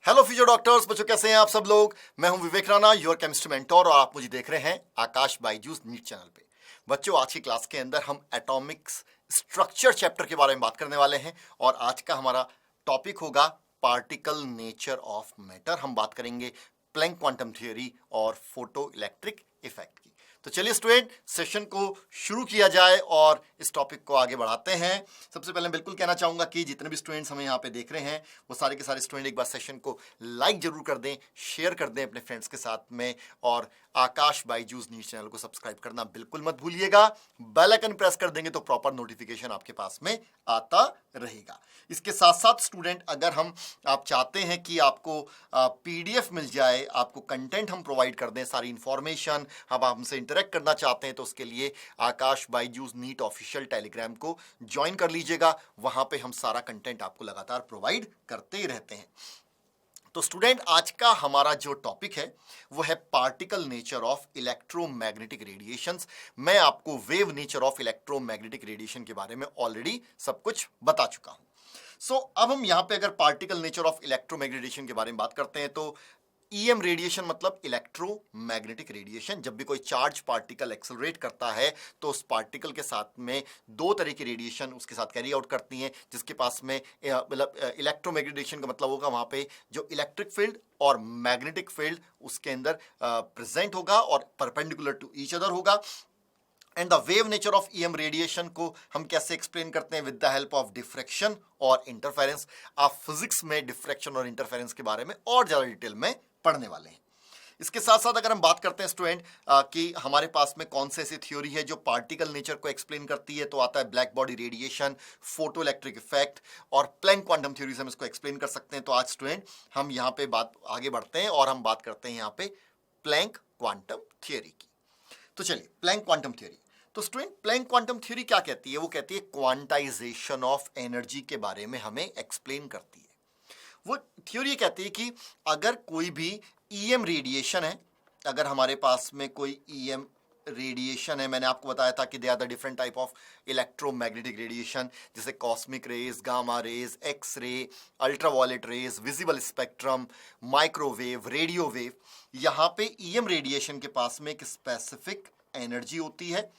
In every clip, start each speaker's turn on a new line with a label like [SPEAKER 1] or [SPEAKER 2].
[SPEAKER 1] Hello future doctors, बच्चों कैसे हैं आप सब लोग। मैं हूं विवेक राणा, योर केमिस्ट्री मेंटोर, और आप मुझे देख रहे हैं आकाश बायजूस नीट चैनल पे। बच्चों, आज की क्लास के अंदर हम एटॉमिक्स स्ट्रक्चर चैप्टर के बारे में बात करने वाले हैं और आज का हमारा टॉपिक होगा पार्टिकल नेचर ऑफ मैटर। हम बात करेंगे प्लैंक क्वांटम थ्योरी और फोटो इलेक्ट्रिक इफेक्ट की। तो चलिए स्टूडेंट, सेशन को शुरू किया जाए और इस टॉपिक को आगे बढ़ाते हैं। सबसे पहले बिल्कुल कहना चाहूंगा कि जितने भी स्टूडेंट्स हमें यहाँ पे देख रहे हैं वो सारे के सारे स्टूडेंट एक बार सेशन को लाइक जरूर कर दें, शेयर कर दें अपने फ्रेंड्स के साथ में, और आकाश बायजूस न्यूज चैनल को सब्सक्राइब करना बिल्कुल मत भूलिएगा। बेल आइकन प्रेस कर देंगे तो प्रॉपर नोटिफिकेशन आपके पास में आता रहेगा। इसके साथ साथ स्टूडेंट, अगर आप चाहते हैं कि आपको पीडीएफ मिल जाए, आपको कंटेंट हम प्रोवाइड कर दें, सारी इंफॉर्मेशन, अब आप हमसे इंटरेक्ट करना चाहते हैं तो उसके लिए आकाश बायजूस नीट ऑफिशियल टेलीग्राम को ज्वाइन कर लीजिएगा। वहां पे हम सारा कंटेंट आपको लगातार प्रोवाइड करते ही रहते हैं। तो स्टूडेंट, आज का हमारा जो टॉपिक है वो है particle nature of electromagnetic radiations. मैं आपको wave nature of electromagnetic radiation के बारे में ऑलरेडी सब कुछ बता चुका हूं। अब हम यहां पे अगर particle nature of electromagnetic radiation के बारे में बात करते हैं तो ईएम रेडिएशन मतलब इलेक्ट्रोमैग्नेटिक रेडिएशन। जब भी कोई चार्ज पार्टिकल एक्सेलरेट करता है तो उस पार्टिकल के साथ में दो तरह की रेडिएशन उसके साथ कैरी आउट करती हैं, जिसके पास में मतलब इलेक्ट्रोमैग्नेटिक रेडिएशन का मतलब होगा वहां पे जो इलेक्ट्रिक फील्ड और मैग्नेटिक फील्ड उसके अंदर प्रेजेंट होगा और परपेंडिकुलर टू ईच अदर होगा। And the wave nature of EM radiation को हम कैसे एक्सप्लेन करते हैं? With the help of diffraction और इंटरफेरेंस। आप फिजिक्स में डिफ्रैक्शन और इंटरफेरेंस के बारे में और ज्यादा डिटेल में पढ़ने वाले हैं। इसके साथ साथ अगर हम बात करते हैं स्टूडेंट कि हमारे पास में कौन से ऐसी थ्योरी है जो पार्टिकल नेचर को एक्सप्लेन करती है, तो आता है black body radiation, photo electric effect और प्लैंक क्वांटम थ्योरी से हम इसको एक्सप्लेन कर सकते हैं। तो आज स्टूडेंट हम यहाँ पे बात आगे बढ़ते हैं और हम बात करते हैं यहाँ पे प्लैंक क्वांटम थ्योरी की। तो चलिए, प्लैंक क्वांटम थ्योरी। तो स्टूडेंट, प्लैंक क्वांटम थ्योरी क्या कहती है? वो कहती है क्वांटाइजेशन ऑफ एनर्जी के बारे में हमें एक्सप्लेन करती है। वो थ्योरी कहती है कि अगर कोई भी ईएम रेडिएशन है, अगर हमारे पास में कोई ईएम रेडिएशन है, मैंने आपको बताया था कि they are the different type of electromagnetic radiation, जैसे cosmic rays, gamma rays, X ray, ultraviolet rays, visible spectrum, microwave, radio wave. यहाँ पे ईएम रेडिएशन के पास में एक स्पेसिफिक एनर्जी होती है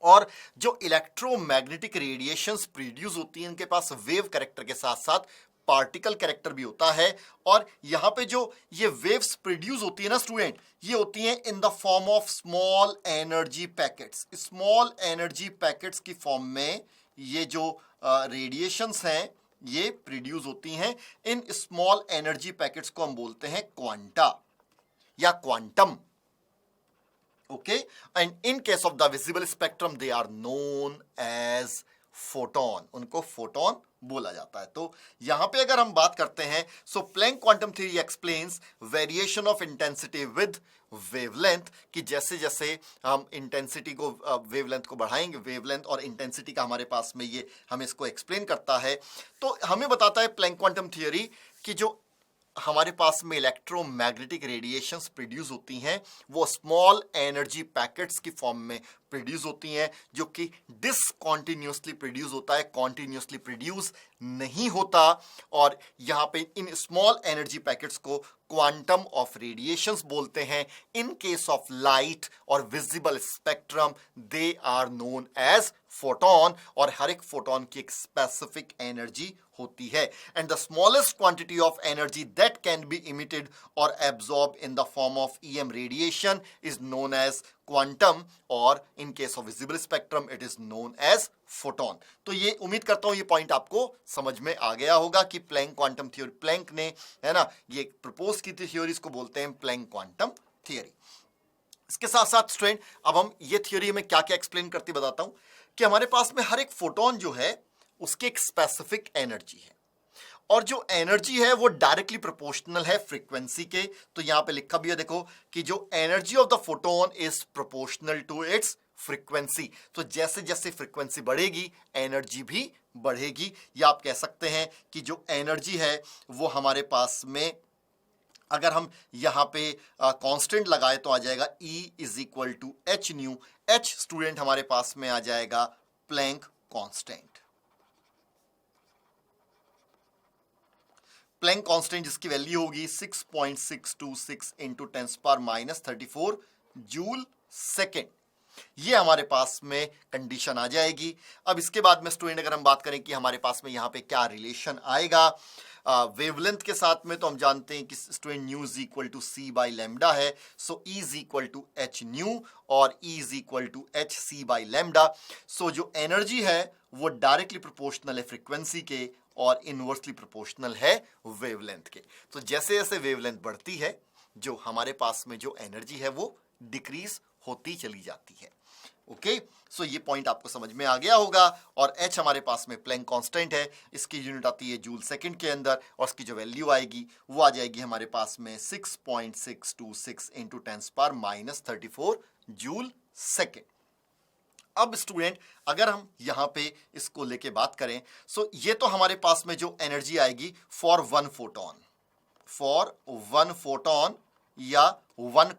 [SPEAKER 1] और जो इलेक्ट्रोमैग्नेटिक रेडिएशंस प्रोड्यूस होती हैं उनके पास वेव कैरेक्टर के साथ साथ पार्टिकल कैरेक्टर भी होता है। और यहां पे जो ये वेव्स प्रोड्यूस होती है ना स्टूडेंट, ये होती हैं इन the form of small energy packets. Small energy packets की फॉर्म में ये जो रेडिएशंस हैं ये प्रोड्यूस होती हैं। इन स्मॉल एनर्जी पैकेट्स को हम बोलते हैं क्वांटा या quantum. Okay, and in case of the visible spectrum they are known as photon। उनको फोटोन बोला जाता है। तो यहां पे अगर हम बात करते हैं, so Planck quantum theory explains variation of intensity with wavelength, कि जैसे जैसे हम इंटेंसिटी को वेवलेंथ को बढ़ाएंगे, वेवलेंथ और इंटेंसिटी का हमारे पास में ये हमें इसको एक्सप्लेन करता है। तो हमें बताता है प्लैंक क्वांटम थ्योरी कि जो हमारे पास में इलेक्ट्रोमैग्नेटिक रेडिएशंस प्रोड्यूस होती हैं वो स्मॉल एनर्जी पैकेट्स की फॉर्म में प्रोड्यूस होती हैं, जो कि डिसकॉन्टिन्यूसली प्रोड्यूस होता है, कॉन्टिन्यूसली प्रोड्यूस नहीं होता। और यहाँ पे इन स्मॉल एनर्जी पैकेट्स को क्वांटम ऑफ रेडिएशंस बोलते हैं। इन केस ऑफ लाइट और visible spectrum they are known as photon, और हर एक फोटोन की एक स्पेसिफिक एनर्जी होती है। And the smallest quantity of energy that can be emitted और absorb in the form of EM radiation is known as quantum, और in case of visible spectrum it is known as photon. तो ये उम्मीद करता हूं ये point आपको समझ में आ गया होगा कि प्लैंक क्वांटम थ्योरी, प्लैंक ने, है ना, ये प्रपोज की थी थ्योरीज को बोलते हैं प्लैंक क्वांटम थ्योरी। इसके साथ साथ स्टूडेंट, अब हम ये थ्योरी में क्या क्या एक्सप्लेन करती बताता हूं कि हमारे पास में हर एक फोटोन जो है उसकी एक स्पेसिफिक एनर्जी है, और जो एनर्जी है वो डायरेक्टली प्रोपोर्शनल है फ्रीक्वेंसी के। तो यहां पे लिखा भी है, देखो, कि जो energy of the photon is proportional to its frequency. तो जैसे जैसे फ्रीक्वेंसी बढ़ेगी एनर्जी भी बढ़ेगी, या आप कह सकते हैं कि जो एनर्जी है वो हमारे पास में, अगर हम यहां पे कांस्टेंट लगाए तो आ जाएगा E is equal to H nu. H student हमारे पास में आ जाएगा प्लैंक कांस्टेंट। प्लैंक कांस्टेंट जिसकी वैल्यू होगी 6.626 इंटू 10⁻34 जूल सेकेंड। ये हमारे पास में कंडीशन आ जाएगी। अब इसके बाद में स्टूडेंट अगर हम बात करें कि हमारे पास में यहाँ पे क्या रिलेशन आएगा वेवलेंथ के साथ में, तो हम जानते हैं कि student nu is equal to C by lambda है, so E is equal to H nu और E is equal to H C by lambda. So जो एनर्जी है वो डायरेक्टली प्रोपोर्शनल है फ्रीक्वेंसी के और इनवर्सली प्रोपोर्शनल है वेवलेंथ के। तो जैसे जैसे वेवलेंथ बढ़ती है जो हमारे पास में जो एनर्जी है वो डिक्रीज होती चली जाती है। ओके, सो ये पॉइंट आपको समझ में आ गया होगा। और h हमारे पास में प्लैंक कांस्टेंट है, इसकी यूनिट आती है जूल सेकंड के अंदर और इसकी जो वैल्यू आएगी वो आ जाएगी हमारे पास में 6.626 इंटू 10⁻34 जूल सेकंड। अब स्टूडेंट अगर हम यहाँ पे इसको लेके बात करें, सो ये तो हमारे पास में जो एनर्जी आएगी फॉर वन फोटोन या वन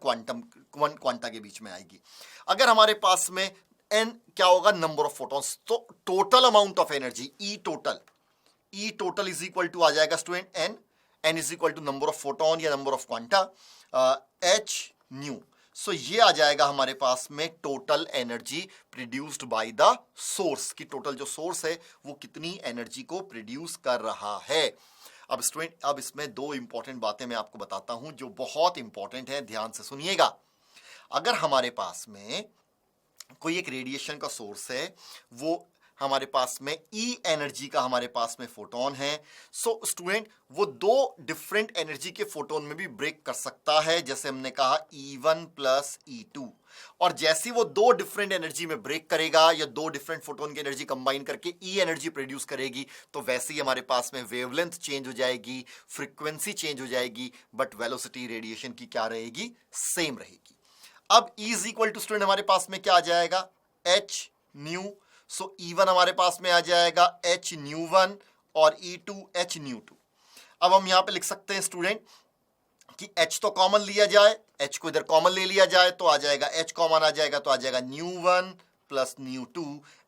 [SPEAKER 1] क्वांटा के बीच में आएगी। अगर हमारे पास में n क्या होगा, नंबर ऑफ फोटॉन्स, तो total amount of energy E total is equal to आ जाएगा student n is equal to number of photon या number of quanta h nu. So ये आ जाएगा हमारे पास में total energy produced by the source, की टोटल जो सोर्स है वो कितनी एनर्जी को प्रोड्यूस कर रहा है। अब स्टूडेंट अब इसमें दो इंपॉर्टेंट बातें मैं आपको बताता हूं जो बहुत इंपॉर्टेंट है, ध्यान से सुनिएगा। अगर हमारे पास में कोई एक रेडिएशन का सोर्स है, वो हमारे पास में ई एनर्जी का हमारे पास में फोटोन है, सो स्टूडेंट वो दो डिफरेंट एनर्जी के फोटोन में भी ब्रेक कर सकता है, जैसे हमने कहा E1 प्लस E2। और जैसी वो दो डिफरेंट एनर्जी में ब्रेक करेगा या दो डिफरेंट फोटोन की एनर्जी कंबाइन करके ई एनर्जी प्रोड्यूस करेगी, तो वैसे ही हमारे पास में वेवलेंथ चेंज हो जाएगी, फ्रीक्वेंसी चेंज हो जाएगी, बट वेलोसिटी रेडिएशन की क्या रहेगी, सेम रहेगी। अब E is equal to student हमारे पास में क्या आ जाएगा, H न्यू। सो E1 हमारे पास में आ जाएगा H न्यू 1 और E2 H न्यू 2। अब हम यहां पे लिख सकते हैं स्टूडेंट कि H तो कॉमन लिया जाए, H को इधर कॉमन ले लिया जाए तो आ जाएगा H कॉमन आ जाएगा तो आ जाएगा न्यू 1 प्लस न्यू 2,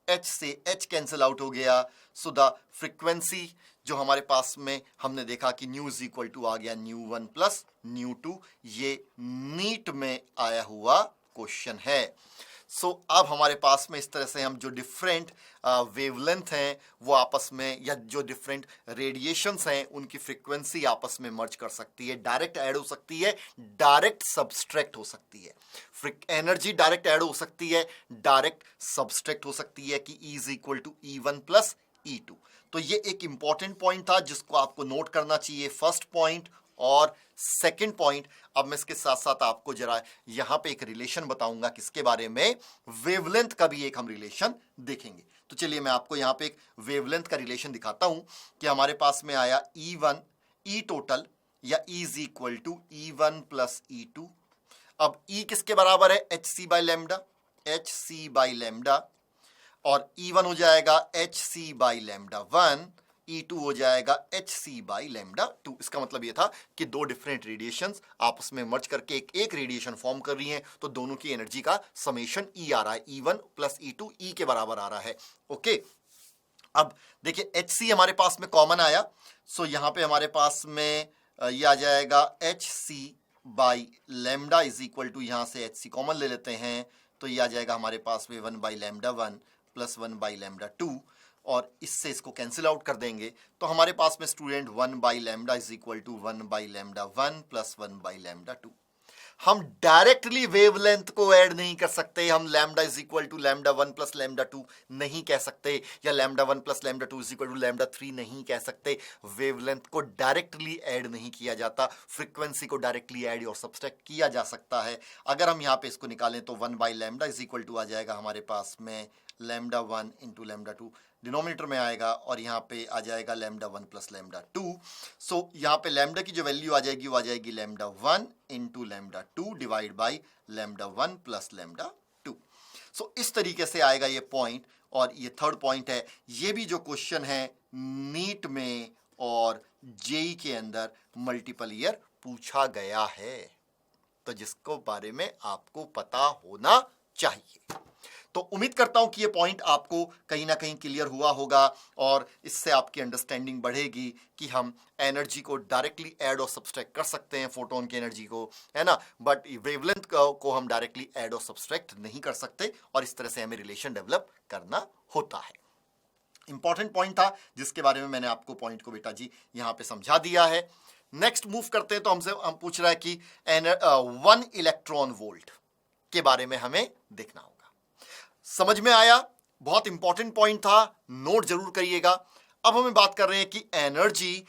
[SPEAKER 1] H से H कैंसिल आउट हो गया। सो द फ्रीक्वेंसी जो हमारे पास में हमने देखा कि न्यू इज इक्वल टू आ गया न्यू 1 प्लस न्यू 2। ये नीट में आया हुआ क्वेश्चन है। सो अब हमारे पास में इस तरह से हम जो डिफरेंट वेवलेंथ हैं वो आपस में, या जो डिफरेंट रेडिएशंस हैं उनकी फ्रीक्वेंसी आपस में मर्ज कर सकती है, डायरेक्ट ऐड हो सकती है, डायरेक्ट सब्सट्रैक्ट हो सकती है। एनर्जी डायरेक्ट ऐड हो सकती है, डायरेक्ट सब्सट्रैक्ट हो सकती है कि E is equal to E1 plus E2। तो ये एक इंपॉर्टेंट पॉइंट था जिसको आपको नोट करना चाहिए, फर्स्ट पॉइंट और सेकंड पॉइंट। अब मैं इसके साथ साथ आपको जरा यहां पे एक रिलेशन बताऊंगा, किसके बारे में, वेवलेंथ का भी एक हम रिलेशन देखेंगे। तो चलिए मैं आपको यहां पे एक वेवलेंथ का रिलेशन दिखाता हूं कि हमारे पास में आया E1 E टोटल या E is equal to E1 plus E2। अब E किसके बराबर है, HC by lambda, HC by lambda, और E1 हो जाएगा HC बाई लैम्डा 1, E2 हो जाएगा HC बाई लैम्डा 2। इसका मतलब ये था कि दो डिफरेंट रेडिएशंस आपस में मर्ज करके एक रेडिएशन फॉर्म कर रही हैं, तो दोनों की एनर्जी का समेशन E आ रहा है, E1 प्लस E2 E के बराबर आ रहा है। ओके, अब देखिए HC हमारे पास में कॉमन आया, सो यहां पे हमारे पास में ये आ जाएगा HC by lambda is equal to, यहां से HC कॉमन ले लेते हैं तो ये आ जाएगा हमारे पास में 1 by lambda 1 plus 1 by lambda 2, और इससे इसको कैंसिल आउट कर देंगे तो हमारे पास में student 1 by lambda is equal to 1 by lambda 1 plus 1 by lambda 2। हम डायरेक्टली वेवलेंथ को ऐड नहीं कर सकते, हम lambda is equal to lambda 1 plus lambda 2 नहीं कह सकते, या lambda 1 plus lambda 2 is equal to lambda 3 नहीं कह सकते। वेवलेंथ को डायरेक्टली ऐड नहीं किया जाता, फ्रीक्वेंसी को डायरेक्टली ऐड और सब्सट्रैक्ट किया जा सकता है। अगर हम यहाँ पे इसको निकालें तो 1 by lambda is equal to आ जाएगा हमारे पास में लैम्डा 1 इंटू लैम्डा 2 डिनोमिनेटर में आएगा, और यहाँ पे आ जाएगा लैम्डा 1 प्लस लैम्डा 2। सो यहाँ पे लैम्डा की जो वैल्यू आ जाएगी वो आ जाएगी lambda 1 into lambda 2 divide by lambda 1 plus lambda 2। सो इस तरीके से आएगा ये पॉइंट। और ये थर्ड पॉइंट है, ये भी जो क्वेश्चन है नीट में और जेई के अंदर मल्टीपल ईयर पूछा गया है, तो जिसको बारे में आपको पता होना चाहिए। तो उम्मीद करता हूं कि ये पॉइंट आपको कहीं ना कहीं क्लियर हुआ होगा और इससे आपकी अंडरस्टैंडिंग बढ़ेगी कि हम एनर्जी को डायरेक्टली ऐड और सब्सट्रैक्ट कर सकते हैं, फोटोन की एनर्जी को, है ना, बट वेवलेंथ को हम डायरेक्टली ऐड और सब्सट्रैक्ट नहीं कर सकते और इस तरह से हमें रिलेशन डेवलप करना होता है। इंपॉर्टेंट पॉइंट था जिसके बारे में मैंने आपको पॉइंट को बेटा जी यहां पे समझा दिया है। नेक्स्ट मूव करते हैं, तो हम पूछ रहा है कि 1 इलेक्ट्रॉन वोल्ट के बारे में हमें देखना होगा। समझ में आया? बहुत इंपॉर्टेंट पॉइंट था, नोट जरूर करिएगा। अब हमें बात कर रहे हैं कि energy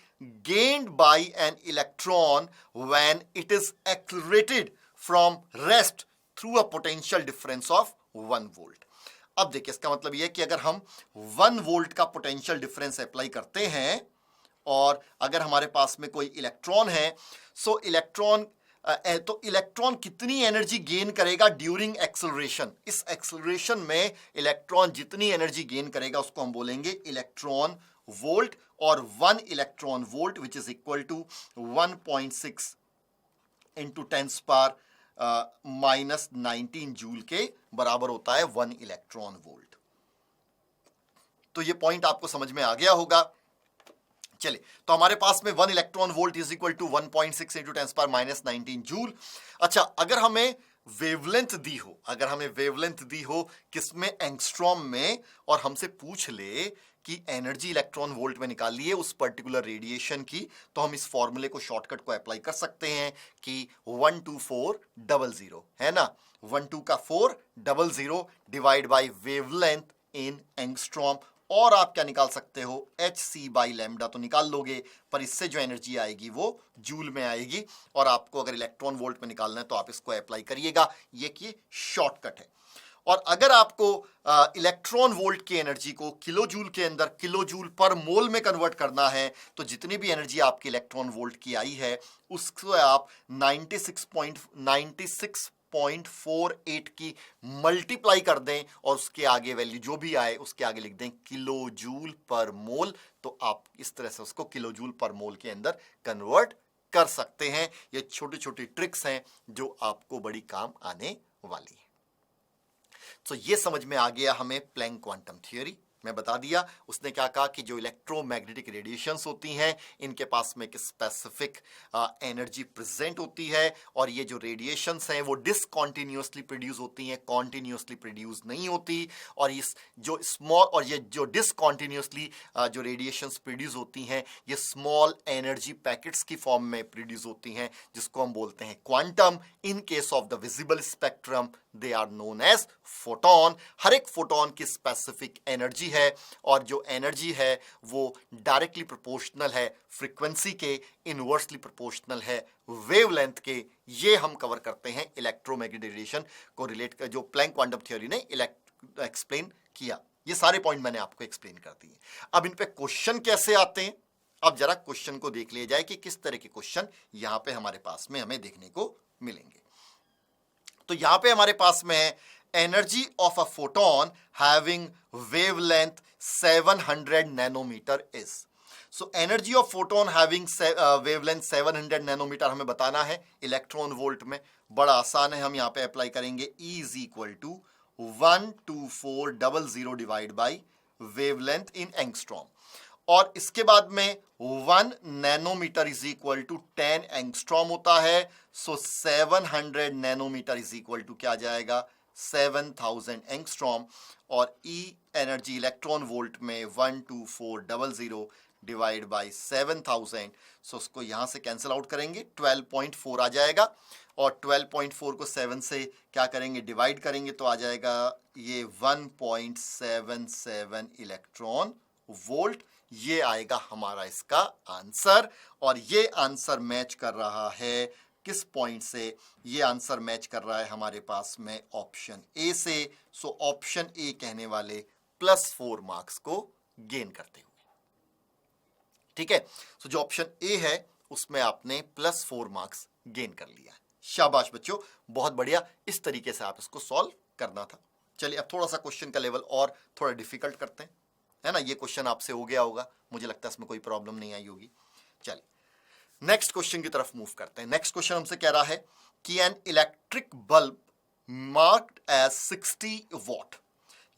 [SPEAKER 1] gained by an electron when it is accelerated from rest through a potential difference of 1 volt. अब देखिए, इसका मतलब यह है कि अगर हम 1 वोल्ट का पोटेंशियल डिफरेंस अप्लाई करते हैं और अगर हमारे पास में कोई इलेक्ट्रॉन है, तो इलेक्ट्रॉन कितनी एनर्जी गेन करेगा ड्यूरिंग एक्सेलरेशन। इस एक्सेलरेशन में इलेक्ट्रॉन जितनी एनर्जी गेन करेगा उसको हम बोलेंगे इलेक्ट्रॉन वोल्ट, और 1 electron volt which is equal to 1.6 into 10⁻⁻19 joule के बराबर होता है 1 इलेक्ट्रॉन वोल्ट। तो ये पॉइंट आपको समझ में आ गया होगा। चलिए, तो हमारे पास में 1 electron volt is equal to 1.6 into 10⁻⁻19 joule. अच्छा, अगर हमें वेवलेंथ दी हो किसमें, एंगस्ट्रॉम में, और हमसे पूछ ले कि एनर्जी इलेक्ट्रॉन वोल्ट में निकाल लिए उस पर्टिकुलर रेडिएशन की, तो हम इस फॉर्मूले को शॉर्टकट को अप्लाई कर सकते हैं कि 12400 है ना, 12 का 400 divide by wavelength in angstrom, और आप क्या निकाल सकते हो, hc/λ तो निकाल लोगे, पर इससे जो एनर्जी आएगी वो जूल में आएगी, और आपको अगर इलेक्ट्रॉन वोल्ट में निकालना है तो आप इसको अप्लाई करिएगा, ये शॉर्टकट है। और अगर आपको इलेक्ट्रॉन वोल्ट की एनर्जी को किलो जूल के अंदर किलो जूल पर मोल में कन्वर्ट करना है, तो जितनी भी एनर्जी आपकी इलेक्ट्रॉन वोल्ट की आई है उसको आप 96.48 की मल्टीप्लाई कर दें और उसके आगे वैल्यू जो भी आए उसके आगे लिख दें किलो जूल पर मोल, तो आप इस तरह से उसको किलो जूल पर मोल के अंदर कन्वर्ट कर सकते हैं। ये छोटी छोटी ट्रिक्स हैं जो आपको बड़ी काम आने वाली है। तो ये समझ में आ गया हमें प्लैंक क्वांटम थ्योरी। मैं बता दिया, उसने क्या कहा कि जो इलेक्ट्रोमैग्नेटिक रेडिएशंस होती हैं इनके पास में एक स्पेसिफिक एनर्जी प्रेजेंट होती है, और ये जो रेडिएशंस हैं वो डिसकॉन्टिन्यूसली प्रोड्यूस होती हैं, कॉन्टिन्यूसली प्रोड्यूस नहीं होती। और इस जो स्मॉल और ये जो डिसकॉन्टिन्यूसली जो रेडिएशंस प्रोड्यूस होती हैं ये स्मॉल एनर्जी पैकेट्स की फॉर्म में प्रोड्यूस होती हैं, जिसको हम बोलते हैं quantum. In case of the visible spectrum they are known as photon. हर एक फोटोन की स्पेसिफिक एनर्जी है, और जो एनर्जी है वो डायरेक्टली प्रोपोर्शनल है फ्रीक्वेंसी के, इनवर्सली प्रोपोर्शनल है वेवलेंथ के। ये हम कवर करते हैं इलेक्ट्रोमैग्नेटिक रेडिएशन को रिलेट कर, जो प्लैंक क्वांटम थ्योरी ने एक्सप्लेन किया। ये सारे पॉइंट मैंने आपको एक्सप्लेन कर दिए। अब इन पे क्वेश्चन कैसे आते हैं, अब जरा क्वेश्चन को देख लिया जाए कि किस तरह के क्वेश्चन यहां पे हमारे पास में हमें देखने को मिलेंगे। तो यहां पे हमारे पास में है energy of a photon having wavelength 700 nanometre is. So energy of photon having wavelength 700 nanometre हमें बताना है इलेक्ट्रॉन वोल्ट में। बड़ा आसान है, हम यहां पे अप्लाई करेंगे E is equal to 12400 divide by wavelength in angstrom, और इसके बाद में 1 nanometre is equal to 10 angstrom होता है। So 700 nanometre is equal to क्या जाएगा, 7000 एंगस्ट्रॉम, और E एनर्जी इलेक्ट्रॉन वोल्ट में 12400 डिवाइड बाई 7000। सो उसको यहां से कैंसिल आउट करेंगे, 12.4 आ जाएगा, और 12.4 को 7 से क्या करेंगे, डिवाइड करेंगे, तो आ जाएगा ये 1.77 इलेक्ट्रॉन वोल्ट। ये आएगा हमारा इसका आंसर, और ये आंसर मैच कर रहा है किस पॉइंट से, ये आंसर मैच कर रहा है हमारे पास में ऑप्शन ए से। सो ऑप्शन ए कहने वाले +4 मार्क्स को गेन करते हुए, ठीक है। सो जो ऑप्शन ए है उसमें आपने +4 मार्क्स गेन कर लिया। शाबाश बच्चों, बहुत बढ़िया। इस तरीके से आप इसको सॉल्व करना था। चलिए, अब थोड़ा सा क्वेश्चन का लेवल और थोड़ा डिफिकल्ट करते हैं, है ना। ये क्वेश्चन आपसे हो गया होगा, मुझे लगता है इसमें कोई प्रॉब्लम नहीं आई होगी। चलिए नेक्स्ट क्वेश्चन की तरफ मूव करते हैं। नेक्स्ट क्वेश्चन हमसे कह रहा है कि an electric bulb marked as 60 watt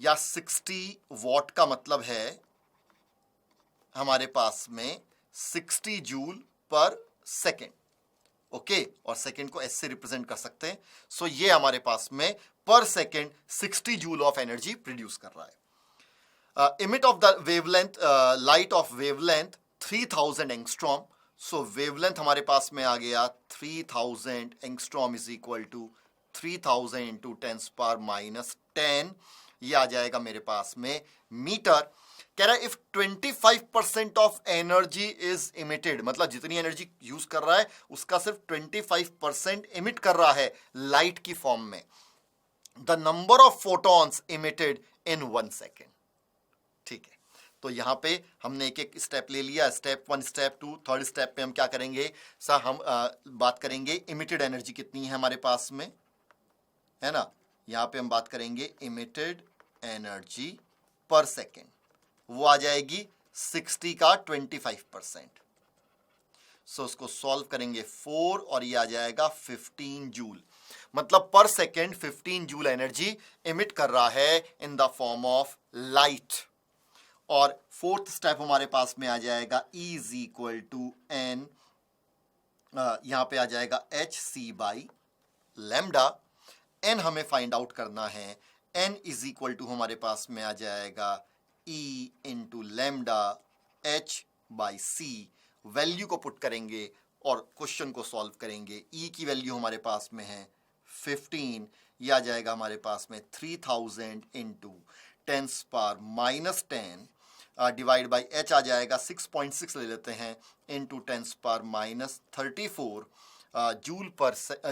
[SPEAKER 1] या 60 वॉट का मतलब है हमारे पास में 60 जूल पर सेकेंड। ओके, और सेकेंड को एस से रिप्रेजेंट कर सकते हैं। सो ये हमारे पास में पर second 60 joule of energy produce कर रहा है। Emit of the wavelength, light of wavelength 3000 angstrom. So wavelength हमारे पास में आ गया 3000 angstrom is equal to 3000 into 10⁻⁻10। ये आ जाएगा मेरे पास में मीटर। कह रहा है if 25% of energy is emitted, मतलब जितनी एनर्जी यूज कर रहा है उसका सिर्फ 25% इमिट कर रहा है लाइट की फॉर्म में, the number of photons emitted in 1 second. ठीक है, तो यहां पे हमने एक एक स्टेप ले लिया, स्टेप 1, स्टेप 2, थर्ड स्टेप पे हम क्या करेंगे सर, हम बात करेंगे इमिटेड एनर्जी कितनी है हमारे पास में, है ना। यहां पे हम बात करेंगे इमिटेड एनर्जी पर सेकेंड, वो आ जाएगी 60 का 25%। सो उसको सॉल्व करेंगे 4 और ये आ जाएगा 15 जूल, मतलब पर सेकेंड 15 जूल एनर्जी इमिट कर रहा है in the form of light. और फोर्थ स्टेप हमारे पास में आ जाएगा E is equal to N, यहां पे आ जाएगा HC बाई लैम्डा। एन हमें फाइंड आउट करना है, एन इज इक्वल टू हमारे पास में आ जाएगा E into lambda H by C। Value को पुट करेंगे और क्वेश्चन को सॉल्व करेंगे। E की वैल्यू हमारे पास में है 15, यह आ जाएगा हमारे पास में 3000 इंटू 10⁻⁻10 डिवाइड बाई H आ जाएगा 6.6 ले लेते हैं इंटू 10⁻34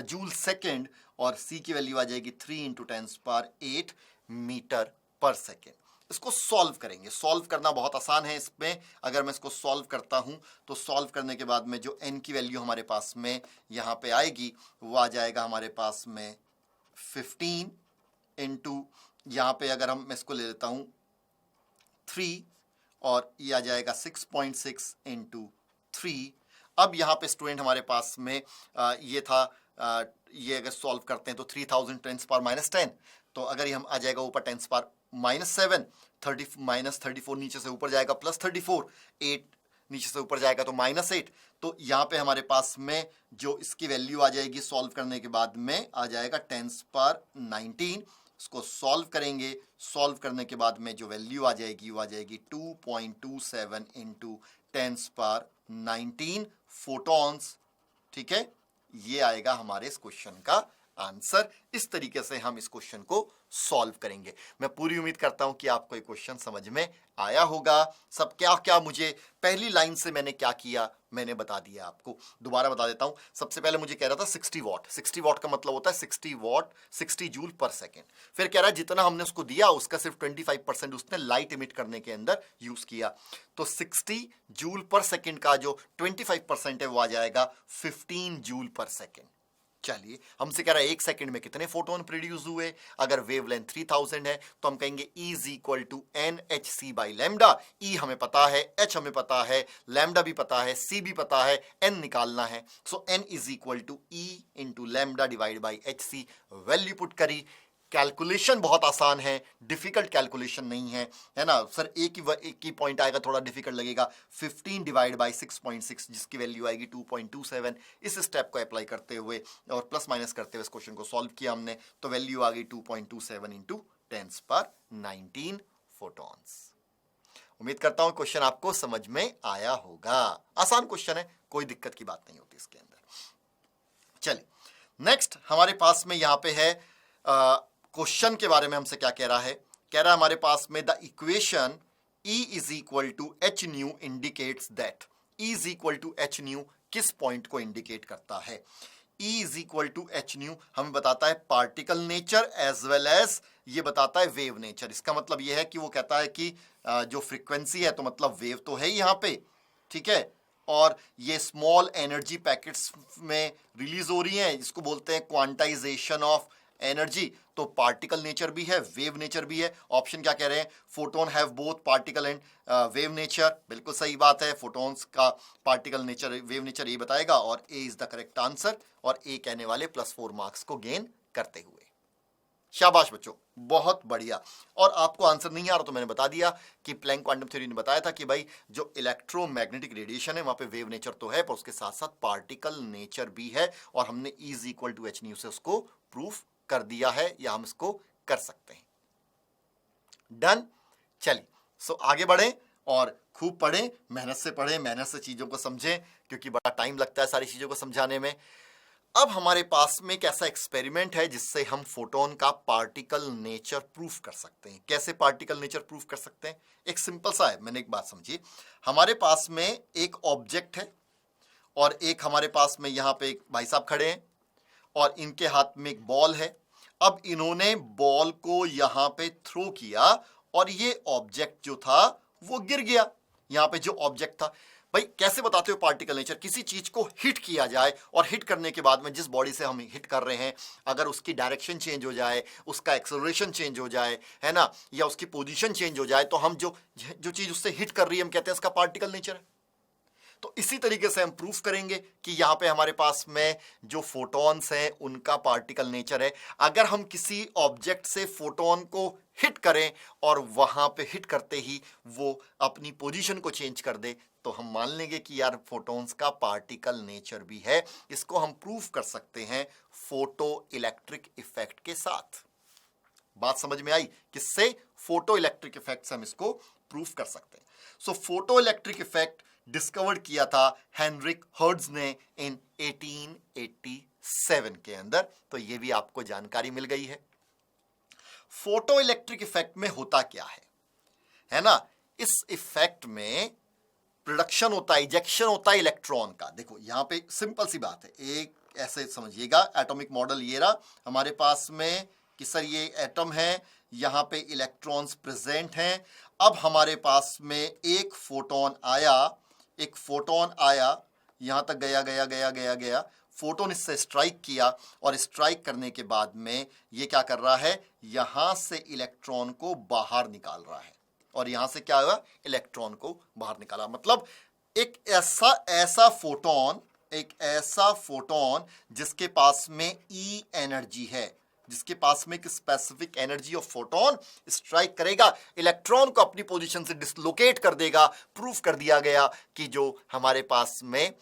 [SPEAKER 1] जूल सेकेंड, और C की वैल्यू आ जाएगी 3 इंटू 10⁸ मीटर पर सेकेंड। इसको सॉल्व करेंगे, सॉल्व करना बहुत आसान है। इसमें अगर मैं इसको सॉल्व करता हूं तो सॉल्व करने के बाद में जो n की वैल्यू हमारे पास में यहां पे आएगी वो आ जाएगा हमारे पास में 15 इंटू, यहां पे अगर हम इसको ले लेता हूं 3 और ये आ जाएगा 6.6 इंटू 3। अब यहाँ पे स्टूडेंट हमारे पास में ये था, ये अगर सॉल्व करते हैं तो 3000 10⁻⁻10, तो अगर ये हम आ जाएगा ऊपर 10⁻⁻7, 30 -34 नीचे से ऊपर जाएगा +34, 8 नीचे से ऊपर जाएगा तो -8। तो यहाँ पे हमारे पास में जो इसकी वैल्यू आ जाएगी सॉल्व करने के बाद में आ जाएगा 10⁻19। इसको सॉल्व करेंगे, सॉल्व करने के बाद में जो वैल्यू आ जाएगी वो आ जाएगी 2.27 इंटू 10⁻19 फोटॉन्स। ठीक है, ये आएगा हमारे इस क्वेश्चन का आंसर। इस तरीके से हम इस क्वेश्चन को सॉल्व करेंगे। मैं पूरी उम्मीद करता हूं कि आपको ये क्वेश्चन समझ में आया होगा। सब क्या क्या मुझे पहली लाइन से मैंने क्या किया मैंने बता दिया आपको, दोबारा बता देता हूं। सबसे पहले मुझे कह रहा था 60 वॉट, 60 वॉट का मतलब होता है 60 वॉट 60 जूल पर सेकेंड। फिर कह रहा है जितना हमने उसको दिया उसका सिर्फ 25% उसने लाइट इमिट करने के अंदर यूज किया, तो 60 जूल पर सेकेंड का जो 25% है वो आ जाएगा 15 जूल पर सेकेंड। चलिए, हमसे कह रहा है 1 सेकंड में कितने फोटोन प्रोड्यूस हुए। अगर वेवलेंथ 3000 है तो हम कहेंगे E is equal to NHC by lambda. E हमें पता है, H हमें पता है, लैम्डा भी पता है, C भी पता है, N निकालना है। So N is equal to E into lambda divide by HC। Value put करी। कैलकुलेशन बहुत आसान है, डिफिकल्ट कैलकुलेशन नहीं है, है ना सर। एक ही पॉइंट आएगा थोड़ा डिफिकल्ट लगेगा। 15 डिवाइड बाई 6.6 जिसकी वैल्यू आएगी 2.27। इस स्टेप को अप्लाई करते हुए और प्लस माइनस करते हुए इस क्वेश्चन को सॉल्व किया हमने, तो वैल्यू आ गई 2.27 इंटू 10⁻19 फोटॉन्स। उम्मीद करता हूं क्वेश्चन आपको समझ में आया होगा। आसान क्वेश्चन है, कोई दिक्कत की बात नहीं होती इसके अंदर। चलिए नेक्स्ट हमारे पास में यहां पे है क्वेश्चन के बारे में हमसे क्या कह रहा है। कह रहा है हमारे पास में the equation E is equal to H nu indicates that. E is equal to H nu किस पॉइंट को इंडिकेट करता है। E is equal to H nu हमें बताता है particle nature as well as ये बताता है वेव नेचर। इसका मतलब ये है कि वो कहता है कि जो फ्रीक्वेंसी है तो मतलब वेव तो है ही यहाँ पे, ठीक है, और ये स्मॉल एनर्जी पैकेट्स में रिलीज हो रही हैं, इसको बोलते हैं क्वांटाइजेशन ऑफ एनर्जी। तो पार्टिकल नेचर भी है, वेव नेचर भी है। ऑप्शन क्या कह रहे हैं, photon have both particle and wave nature. बिल्कुल सही बात है, फोटोन्स का पार्टिकल नेचर वेव नेचर ये बताएगा और ए इज द करेक्ट आंसर। और ए कहने वाले +4 मार्क्स को गेन करते हुए शाबाश बच्चों, बहुत बढ़िया। और आपको आंसर नहीं आ रहा तो मैंने बता दिया कि प्लैंक क्वांटम थ्योरी ने बताया था कि भाई जो इलेक्ट्रोमैग्नेटिक रेडिएशन है वहां पे वेव नेचर तो है पर उसके साथ साथ पार्टिकल नेचर भी है, और हमने E is equal to H nu से उसको प्रूफ कर दिया है, या हम इसको कर सकते हैं। डन। चलिए सो आगे बढ़े और खूब पढ़ें, मेहनत से पढ़ें, मेहनत से चीजों को समझें, क्योंकि बड़ा टाइम लगता है सारी चीजों को समझाने में। अब हमारे पास में एक ऐसा एक्सपेरिमेंट है जिससे हम फोटोन का पार्टिकल नेचर प्रूफ कर सकते हैं। कैसे पार्टिकल नेचर प्रूफ कर सकते हैं? एक सिंपल सा है। मैंने एक बात समझी, हमारे पास में एक ऑब्जेक्ट है और एक हमारे पास में यहां पे एक भाई साहब खड़े हैं और इनके हाथ में एक बॉल है। अब इन्होंने बॉल को यहां पे थ्रो किया और ये ऑब्जेक्ट जो था वो गिर गया। यहां पे जो ऑब्जेक्ट था, भाई कैसे बताते हो पार्टिकल नेचर? किसी चीज को हिट किया जाए और हिट करने के बाद में जिस बॉडी से हम हिट कर रहे हैं अगर उसकी डायरेक्शन चेंज हो जाए, उसका एक्सेलरेशन चेंज हो जाए, है ना, या उसकी पोजीशन चेंज हो जाए, तो हम जो चीज उससे हिट कर रही है हम कहते हैं इसका पार्टिकल नेचर है। तो इसी तरीके से हम प्रूफ करेंगे कि यहां पे हमारे पास में जो फोटॉन्स हैं उनका पार्टिकल नेचर है। अगर हम किसी ऑब्जेक्ट से फोटोन को हिट करें और वहां पे हिट करते ही वो अपनी पोजीशन को चेंज कर दे तो हम मान लेंगे कि यार फोटॉन्स का पार्टिकल नेचर भी है। इसको हम प्रूफ कर सकते हैं फोटो इलेक्ट्रिक इफेक्ट के साथ। बात समझ में आई? किससे? फोटो इलेक्ट्रिक इफेक्ट से हम इसको प्रूफ कर सकते हैं। So photo electric effect discover किया था हेनरिक हर्ट्ज ने इन 1887 के अंदर। तो ये भी आपको जानकारी मिल गई है। फोटो इलेक्ट्रिक इफेक्ट में होता क्या है ना? इस इफेक्ट में प्रोडक्शन होता है, इजेक्शन होता है इलेक्ट्रॉन का। देखो यहां पे सिंपल सी बात है, एक ऐसे समझिएगा, एटॉमिक मॉडल ये रहा हमारे पास में कि सर ये एटम है, यहां पे इलेक्ट्रॉन्स प्रेजेंट हैं। अब हमारे पास में एक फोटोन आया, यहां तक गया गया गया गया गया, फोटोन इससे स्ट्राइक किया और स्ट्राइक करने के बाद में ये क्या कर रहा है, यहां से इलेक्ट्रॉन को बाहर निकाल रहा है और यहां से क्या हुआ, इलेक्ट्रॉन को बाहर निकाला। मतलब एक ऐसा फोटोन जिसके पास में ई एनर्जी है, जिसके पास में एक specific energy of photon strike करेगा, इलेक्ट्रॉन को अपनी पोजीशन से डिसलोकेट कर देगा। प्रूफ कर दिया गया कि जो हमारे पास में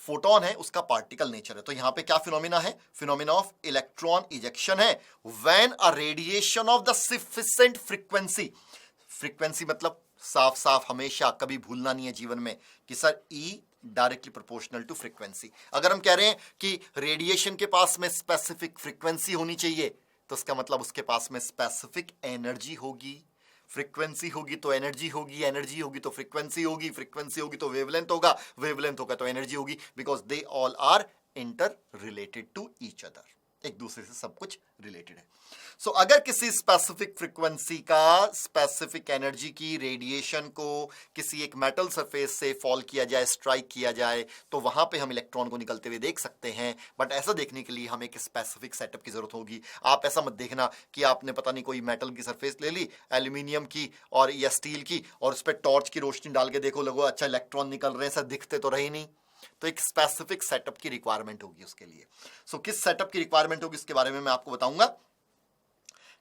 [SPEAKER 1] फोटोन है उसका पार्टिकल नेचर है। तो यहां पे क्या फिनोमिना है? फिनोमिना ऑफ इलेक्ट्रॉन इजेक्शन है when a radiation of the sufficient frequency मतलब साफ साफ हमेशा कभी भूलना नहीं है जीवन में कि sir E directly proportional to frequency. अगर हम कह रहे हैं कि रेडिएशन के पास में स्पेसिफिक फ्रीक्वेंसी होनी चाहिए तो इसका मतलब उसके पास में स्पेसिफिक एनर्जी होगी। फ्रीक्वेंसी होगी तो एनर्जी होगी, एनर्जी होगी तो फ्रीक्वेंसी होगी, फ्रीक्वेंसी होगी तो वेवलेंथ होगा, वेवलेंथ होगा तो एनर्जी होगी, because they all are interrelated to each other, एक दूसरे से सब कुछ रिलेटेड है। सो अगर किसी स्पेसिफिक फ्रीक्वेंसी का स्पेसिफिक एनर्जी की रेडिएशन को किसी एक मेटल सरफेस से फॉल किया जाए, स्ट्राइक किया जाए, तो वहां पे हम इलेक्ट्रॉन को निकलते हुए देख सकते हैं। बट ऐसा देखने के लिए हमें एक स्पेसिफिक सेटअप की जरूरत होगी। आप ऐसा मत देखना कि आपने पता नहीं कोई मेटल की सरफेस ले ली, एल्यूमिनियम की और या स्टील की, और उस पर टॉर्च की रोशनी डाल के देखो, लगो अच्छा इलेक्ट्रॉन निकल रहे हैं, सर दिखते तो रहे नहीं। तो एक स्पेसिफिक सेटअप की रिक्वायरमेंट होगी उसके लिए। सो किस सेटअप की रिक्वायरमेंट होगी इसके बारे में मैं आपको बताऊंगा,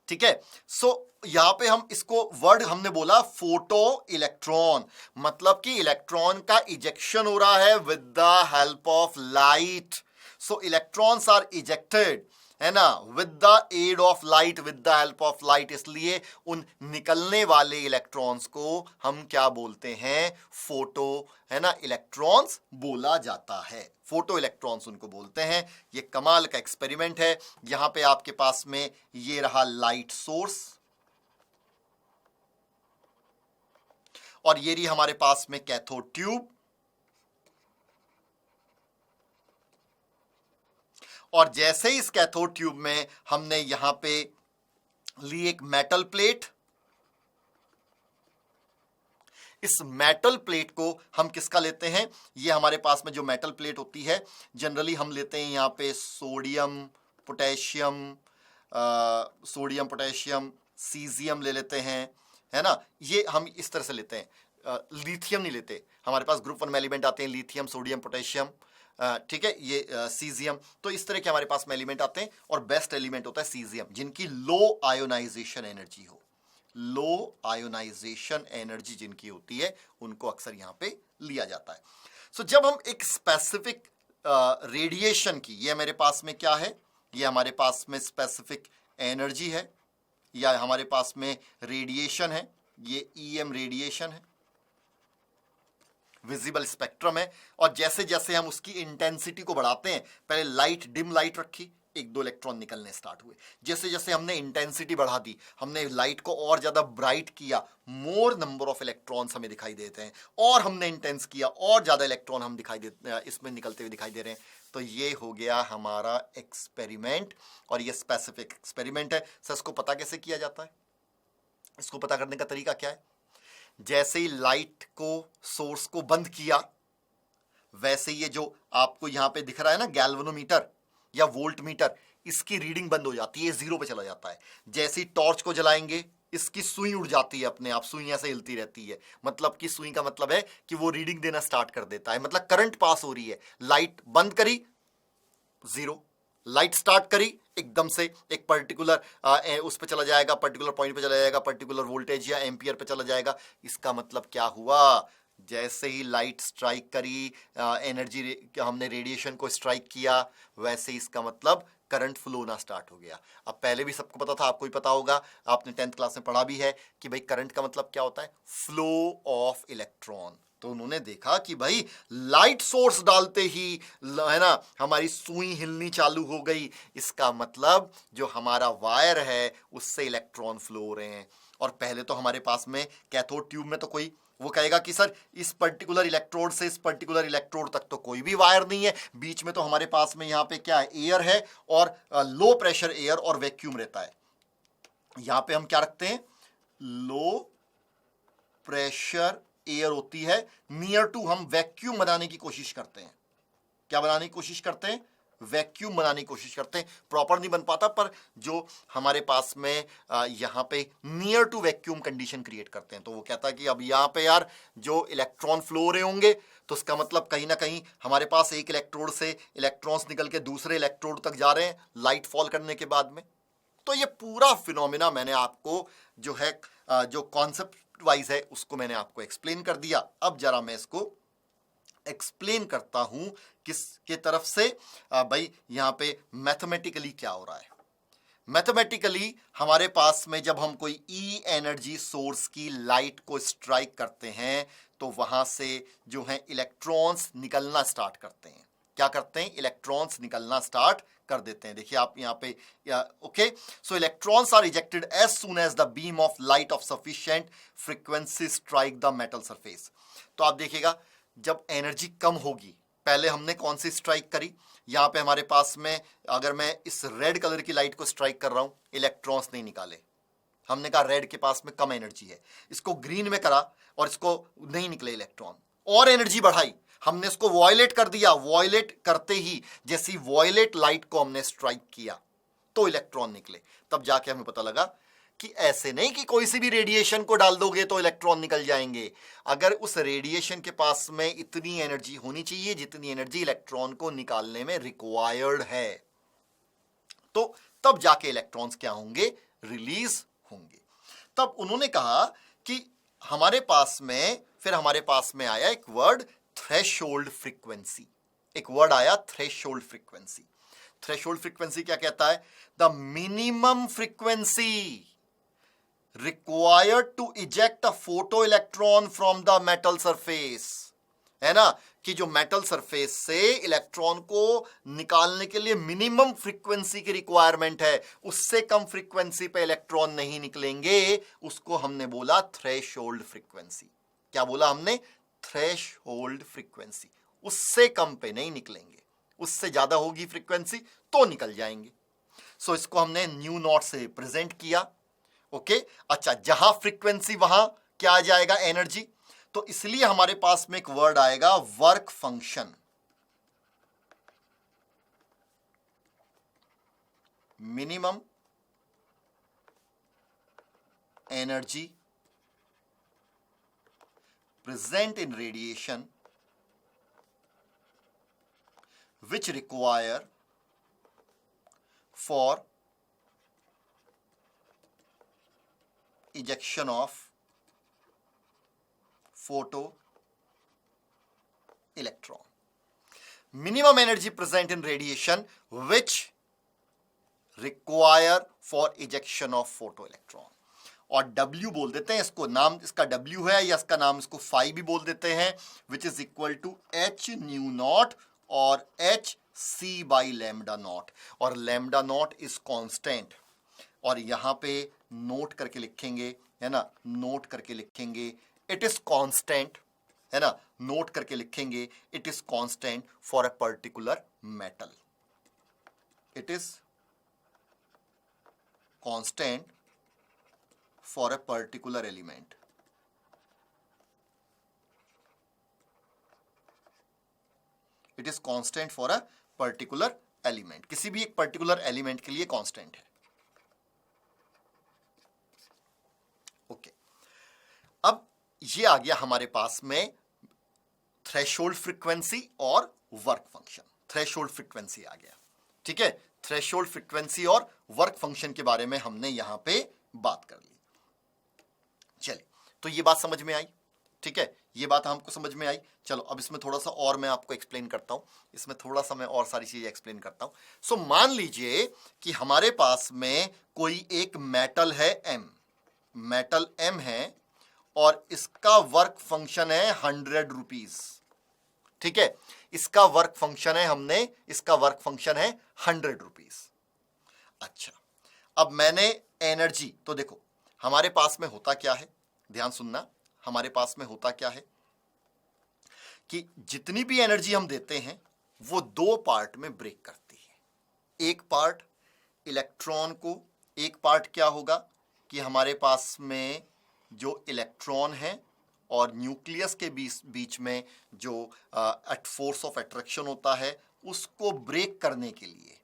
[SPEAKER 1] ठीक है। सो यहां पे हम इसको वर्ड हमने बोला फोटो इलेक्ट्रॉन, मतलब कि इलेक्ट्रॉन का इजेक्शन हो रहा है with the help of light. So electrons are ejected, है ना, with the aid of light, with the help of light. इसलिए उन निकलने वाले इलेक्ट्रॉन्स को हम क्या बोलते हैं, फोटो, है ना, इलेक्ट्रॉन्स बोला जाता है। फोटो इलेक्ट्रॉन्स उनको बोलते हैं। ये कमाल का एक्सपेरिमेंट है। यहां पे आपके पास में ये रहा लाइट सोर्स और ये रही हमारे पास में कैथोड ट्यूब, और जैसे ही इस कैथोड ट्यूब में हमने यहां पे ली एक मेटल प्लेट, इस मेटल प्लेट को हम किसका लेते हैं, ये हमारे पास में जो मेटल प्लेट होती है जनरली हम लेते हैं यहां पे सोडियम पोटेशियम सीजियम ले लेते हैं, है ना। ये हम इस तरह से लेते हैं, लिथियम नहीं लेते। हमारे पास ग्रुप 1 में एलिमेंट आते हैं लिथियम, सोडियम, पोटेशियम, ठीक है, ये सीजियम। तो इस तरह के हमारे पास में एलिमेंट आते हैं और बेस्ट एलिमेंट होता है सीजियम, जिनकी लो आयोनाइजेशन एनर्जी हो। लो आयोनाइजेशन एनर्जी जिनकी होती है उनको अक्सर यहां पे लिया जाता है। सो जब हम एक स्पेसिफिक रेडिएशन की, ये मेरे पास में क्या है, ये हमारे पास में स्पेसिफिक एनर्जी है या हमारे पास में रेडिएशन है, ये ईएम रेडिएशन है, विजिबल स्पेक्ट्रम है। और जैसे जैसे हम उसकी इंटेंसिटी को बढ़ाते हैं, पहले लाइट, डिम लाइट रखी, एक दो इलेक्ट्रॉन निकलने स्टार्ट हुए। जैसे जैसे हमने इंटेंसिटी बढ़ा दी, हमने लाइट को और ज्यादा ब्राइट किया, मोर नंबर ऑफ इलेक्ट्रॉन्स हमें दिखाई देते हैं। और हमने इंटेंस किया, और ज्यादा इलेक्ट्रॉन हम दिखाई देते, इसमें निकलते हुए दिखाई दे रहे हैं। तो ये हो गया हमारा एक्सपेरिमेंट, और ये स्पेसिफिक एक्सपेरिमेंट है। सर इसको पता कैसे किया जाता है? इसको पता करने का तरीका क्या है? जैसे ही लाइट को, सोर्स को बंद किया, वैसे ये जो आपको यहां पे दिख रहा है ना गैल्वेनोमीटर या वोल्ट मीटर, इसकी रीडिंग बंद हो जाती है, जीरो पे चला जाता है। जैसे ही टॉर्च को जलाएंगे, इसकी सुई उड़ जाती है अपने आप, सुई ऐसे हिलती रहती है। मतलब कि सुई का मतलब है कि वो रीडिंग देना स्टार्ट कर देता है, मतलब करंट पास हो रही है। लाइट बंद करी, जीरो। लाइट स्टार्ट करी, एकदम से एक पर्टिकुलर उस पे चला जाएगा, पर्टिकुलर पॉइंट पे चला जाएगा, पर्टिकुलर वोल्टेज या एम्पियर पे चला जाएगा। इसका मतलब क्या हुआ? जैसे ही लाइट स्ट्राइक करी, एनर्जी हमने रेडिएशन को स्ट्राइक किया, वैसे ही इसका मतलब करंट फ्लो होना स्टार्ट हो गया। अब पहले भी सबको पता था, आपको भी पता होगा, आपने 10th क्लास में पढ़ा भी है कि भाई करंट का मतलब क्या होता है? Flow of electron. तो उन्होंने देखा कि भाई लाइट सोर्स डालते ही है ना हमारी सुई हिलनी चालू हो गई। इसका मतलब जो हमारा वायर है उससे इलेक्ट्रॉन फ्लो हो रहे हैं। और पहले तो हमारे पास में कैथोड ट्यूब में तो कोई, वो कहेगा कि सर इस पर्टिकुलर इलेक्ट्रोड से इस पर्टिकुलर इलेक्ट्रोड तक तो कोई भी वायर नहीं है, बीच में तो हमारे पास में यहाँ पे क्या है? एयर है, और लो प्रेशर एयर और वैक्यूम रहता है। यहां पे हम क्या रखते हैं? लो प्रेशर एयर होती है, नियर टू हम वैक्यूम बनाने की कोशिश करते हैं। क्या बनाने की कोशिश करते हैं? वैक्यूम बनाने की कोशिश करते हैं। प्रॉपर नहीं बन पाता, पर जो हमारे पास में यहां पे near to vacuum condition create करते हैं। तो वो कहता है कि अब यहां पे यार जो इलेक्ट्रॉन फ्लो हो रहे होंगे, तो उसका मतलब कहीं ना कहीं हमारे पास एक इलेक्ट्रोड से इलेक्ट्रॉन्स निकल के दूसरे इलेक्ट्रोड तक जा रहे हैं लाइट फॉल करने के बाद में। तो ये पूरा फिनोमिना मैंने आपको जो है जो कॉन्सेप्ट वाइज है उसको मैंने आपको एक्सप्लेन कर दिया। अब जरा मैं इसको एक्सप्लेन करता हूं किसके तरफ से। भाई यहां पे मैथमेटिकली क्या हो रहा है? मैथमेटिकली हमारे पास में जब हम कोई ई एनर्जी सोर्स की लाइट को स्ट्राइक करते हैं, तो वहां से जो है इलेक्ट्रॉन्स निकलना स्टार्ट करते हैं। क्या करते हैं? इलेक्ट्रॉन्स निकलना स्टार्ट कर देते हैं। देखिए आप यहां पे, okay, so electrons are ejected as soon as the beam of light of sufficient frequency strike the metal surface. तो आप देखिएगा जब एनर्जी कम होगी, पहले हमने कौन सी स्ट्राइक करी? यहां पे हमारे पास में अगर मैं इस रेड कलर की लाइट को स्ट्राइक कर रहा हूं, इलेक्ट्रॉन्स नहीं निकाले। हमने कहा रेड के पास में कम एनर्जी है। इसको ग्रीन में करा और इसको नहीं निकले इलेक्ट्रॉन, और एनर्जी बढ़ाई, हमने इसको वॉयलेट कर दिया। वॉयलेट करते ही जैसी वॉयलेट लाइट को हमने स्ट्राइक किया तो इलेक्ट्रॉन निकले। तब जाके हमें पता लगा कि ऐसे नहीं कि कोई सी भी रेडिएशन को डाल दोगे तो इलेक्ट्रॉन निकल जाएंगे। अगर उस रेडिएशन के पास में इतनी एनर्जी होनी चाहिए जितनी एनर्जी इलेक्ट्रॉन को निकालने में रिक्वायर्ड है, तो तब जाके इलेक्ट्रॉन्स क्या होंगे? रिलीज होंगे। तब उन्होंने कहा कि हमारे पास में, फिर हमारे पास में आया एक वर्ड थ्रेशोल्ड फ्रीक्वेंसी। एक वर्ड आया थ्रेशोल्ड फ्रीक्वेंसी। थ्रेशोल्ड फ्रीक्वेंसी क्या कहता है? The minimum frequency required to eject a photoelectron from the metal surface, है ना, कि जो मेटल सरफेस से इलेक्ट्रॉन को निकालने के लिए मिनिमम फ्रीक्वेंसी की रिक्वायरमेंट है, उससे कम फ्रीक्वेंसी पे इलेक्ट्रॉन नहीं निकलेंगे, उसको हमने बोला थ्रेशोल्ड फ्रीक्वेंसी। क्या बोला हमने? Threshold frequency. उससे कम पे नहीं निकलेंगे, उससे ज्यादा होगी फ्रीक्वेंसी तो निकल जाएंगे। सो इसको हमने न्यू नॉट से प्रेजेंट किया। ओके, अच्छा, जहां फ्रीक्वेंसी वहां क्या आ जाएगा? एनर्जी। तो इसलिए हमारे पास में एक वर्ड आएगा work function. Minimum energy present in radiation which require for ejection of photo electron. Minimum energy present in radiation which require for ejection of photoelectron. और W बोल देते हैं इसको, नाम इसका W है या इसका नाम इसको phi भी बोल देते हैं, which is equal to h nu naught और h c by lambda naught. और lambda naught is constant. और यहां पे नोट करके लिखेंगे, है ना, नोट करके लिखेंगे इट इज कांस्टेंट, है ना, नोट करके लिखेंगे it is constant for a particular metal. It is constant for a particular element. It is constant for a particular element. किसी भी एक पर्टिकुलर एलिमेंट के लिए कांस्टेंट है. ओके, अब ये आ गया हमारे पास में थ्रेशोल्ड फ्रीक्वेंसी और वर्क फंक्शन. थ्रेशोल्ड फ्रीक्वेंसी आ गया, ठीक है. थ्रेशोल्ड फ्रीक्वेंसी और वर्क फंक्शन के बारे में हमने यहां पे बात कर ली. चलिए, तो ये बात समझ में आई, ठीक है, ये बात हमको समझ में आई. चलो अब इसमें थोड़ा सा और मैं आपको एक्सप्लेन करता हूं, इसमें थोड़ा सा मैं और सारी चीजें एक्सप्लेन करता हूं. सो मान लीजिए कि हमारे पास में कोई एक मेटल है M, मेटल M है और इसका वर्क फंक्शन है 100 रुपीज. ठीक है, इसका वर्क फंक्शन है, हमने इसका वर्क फंक्शन है 100 रुपीज. अच्छा, अब मैंने एनर्जी, तो देखो हमारे पास में होता क्या है, ध्यान सुनना, हमारे पास में होता क्या है कि जितनी भी एनर्जी हम देते हैं वो दो पार्ट में ब्रेक करती है. एक पार्ट इलेक्ट्रॉन को, एक पार्ट क्या होगा कि हमारे पास में जो इलेक्ट्रॉन है और न्यूक्लियस के बीच में जो फोर्स ऑफ अट्रैक्शन होता है उसको ब्रेक करने के लिए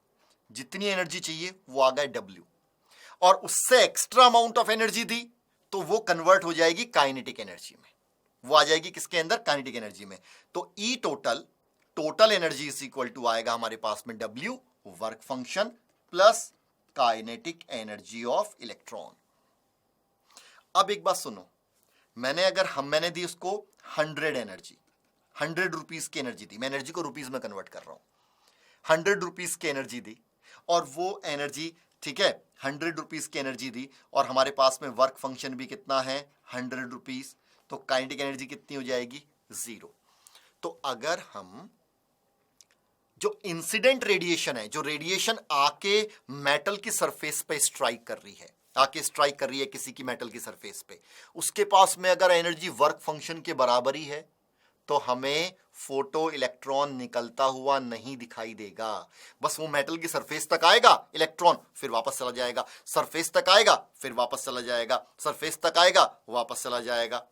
[SPEAKER 1] जितनी एनर्जी चाहिए वो आ गया W, और उससे एक्स्ट्रा अमाउंट ऑफ एनर्जी दी तो वो कन्वर्ट हो जाएगी काइनेटिक एनर्जी में. वो आ जाएगी किसके अंदर, काइनेटिक एनर्जी में. तो E total energy is equal to आएगा हमारे पास में W work function plus kinetic energy of electron. अब एक बात सुनो, मैंने दी उसको 100 एनर्जी, 100 रुपीज की एनर्जी दी. मैं एनर्जी को रुपीज में कन्वर्ट कर रहा हूं. 100 रुपीज की एनर्जी दी और वो एनर्जी, ठीक है, 100 रुपीज की एनर्जी दी और हमारे पास में वर्क फंक्शन भी कितना है 100 रुपीज. तो काइनेटिक एनर्जी कितनी हो जाएगी 0. तो अगर हम जो इंसिडेंट रेडिएशन है, जो रेडिएशन आके मेटल की सरफेस पे स्ट्राइक कर रही है, आके स्ट्राइक कर रही है किसी की मेटल की सरफेस पे, उसके पास में अगर एनर्जी वर्क फंक्शन के बराबर ही है तो हमें फोटो इलेक्ट्रॉन निकलता हुआ नहीं दिखाई देगा. बस वो मेटल की सरफेस तक आएगा इलेक्ट्रॉन, फिर वापस चला जाएगा, सरफेस तक आएगा फिर वापस चला जाएगा, सरफेस तक आएगा वापस चला जाएगा.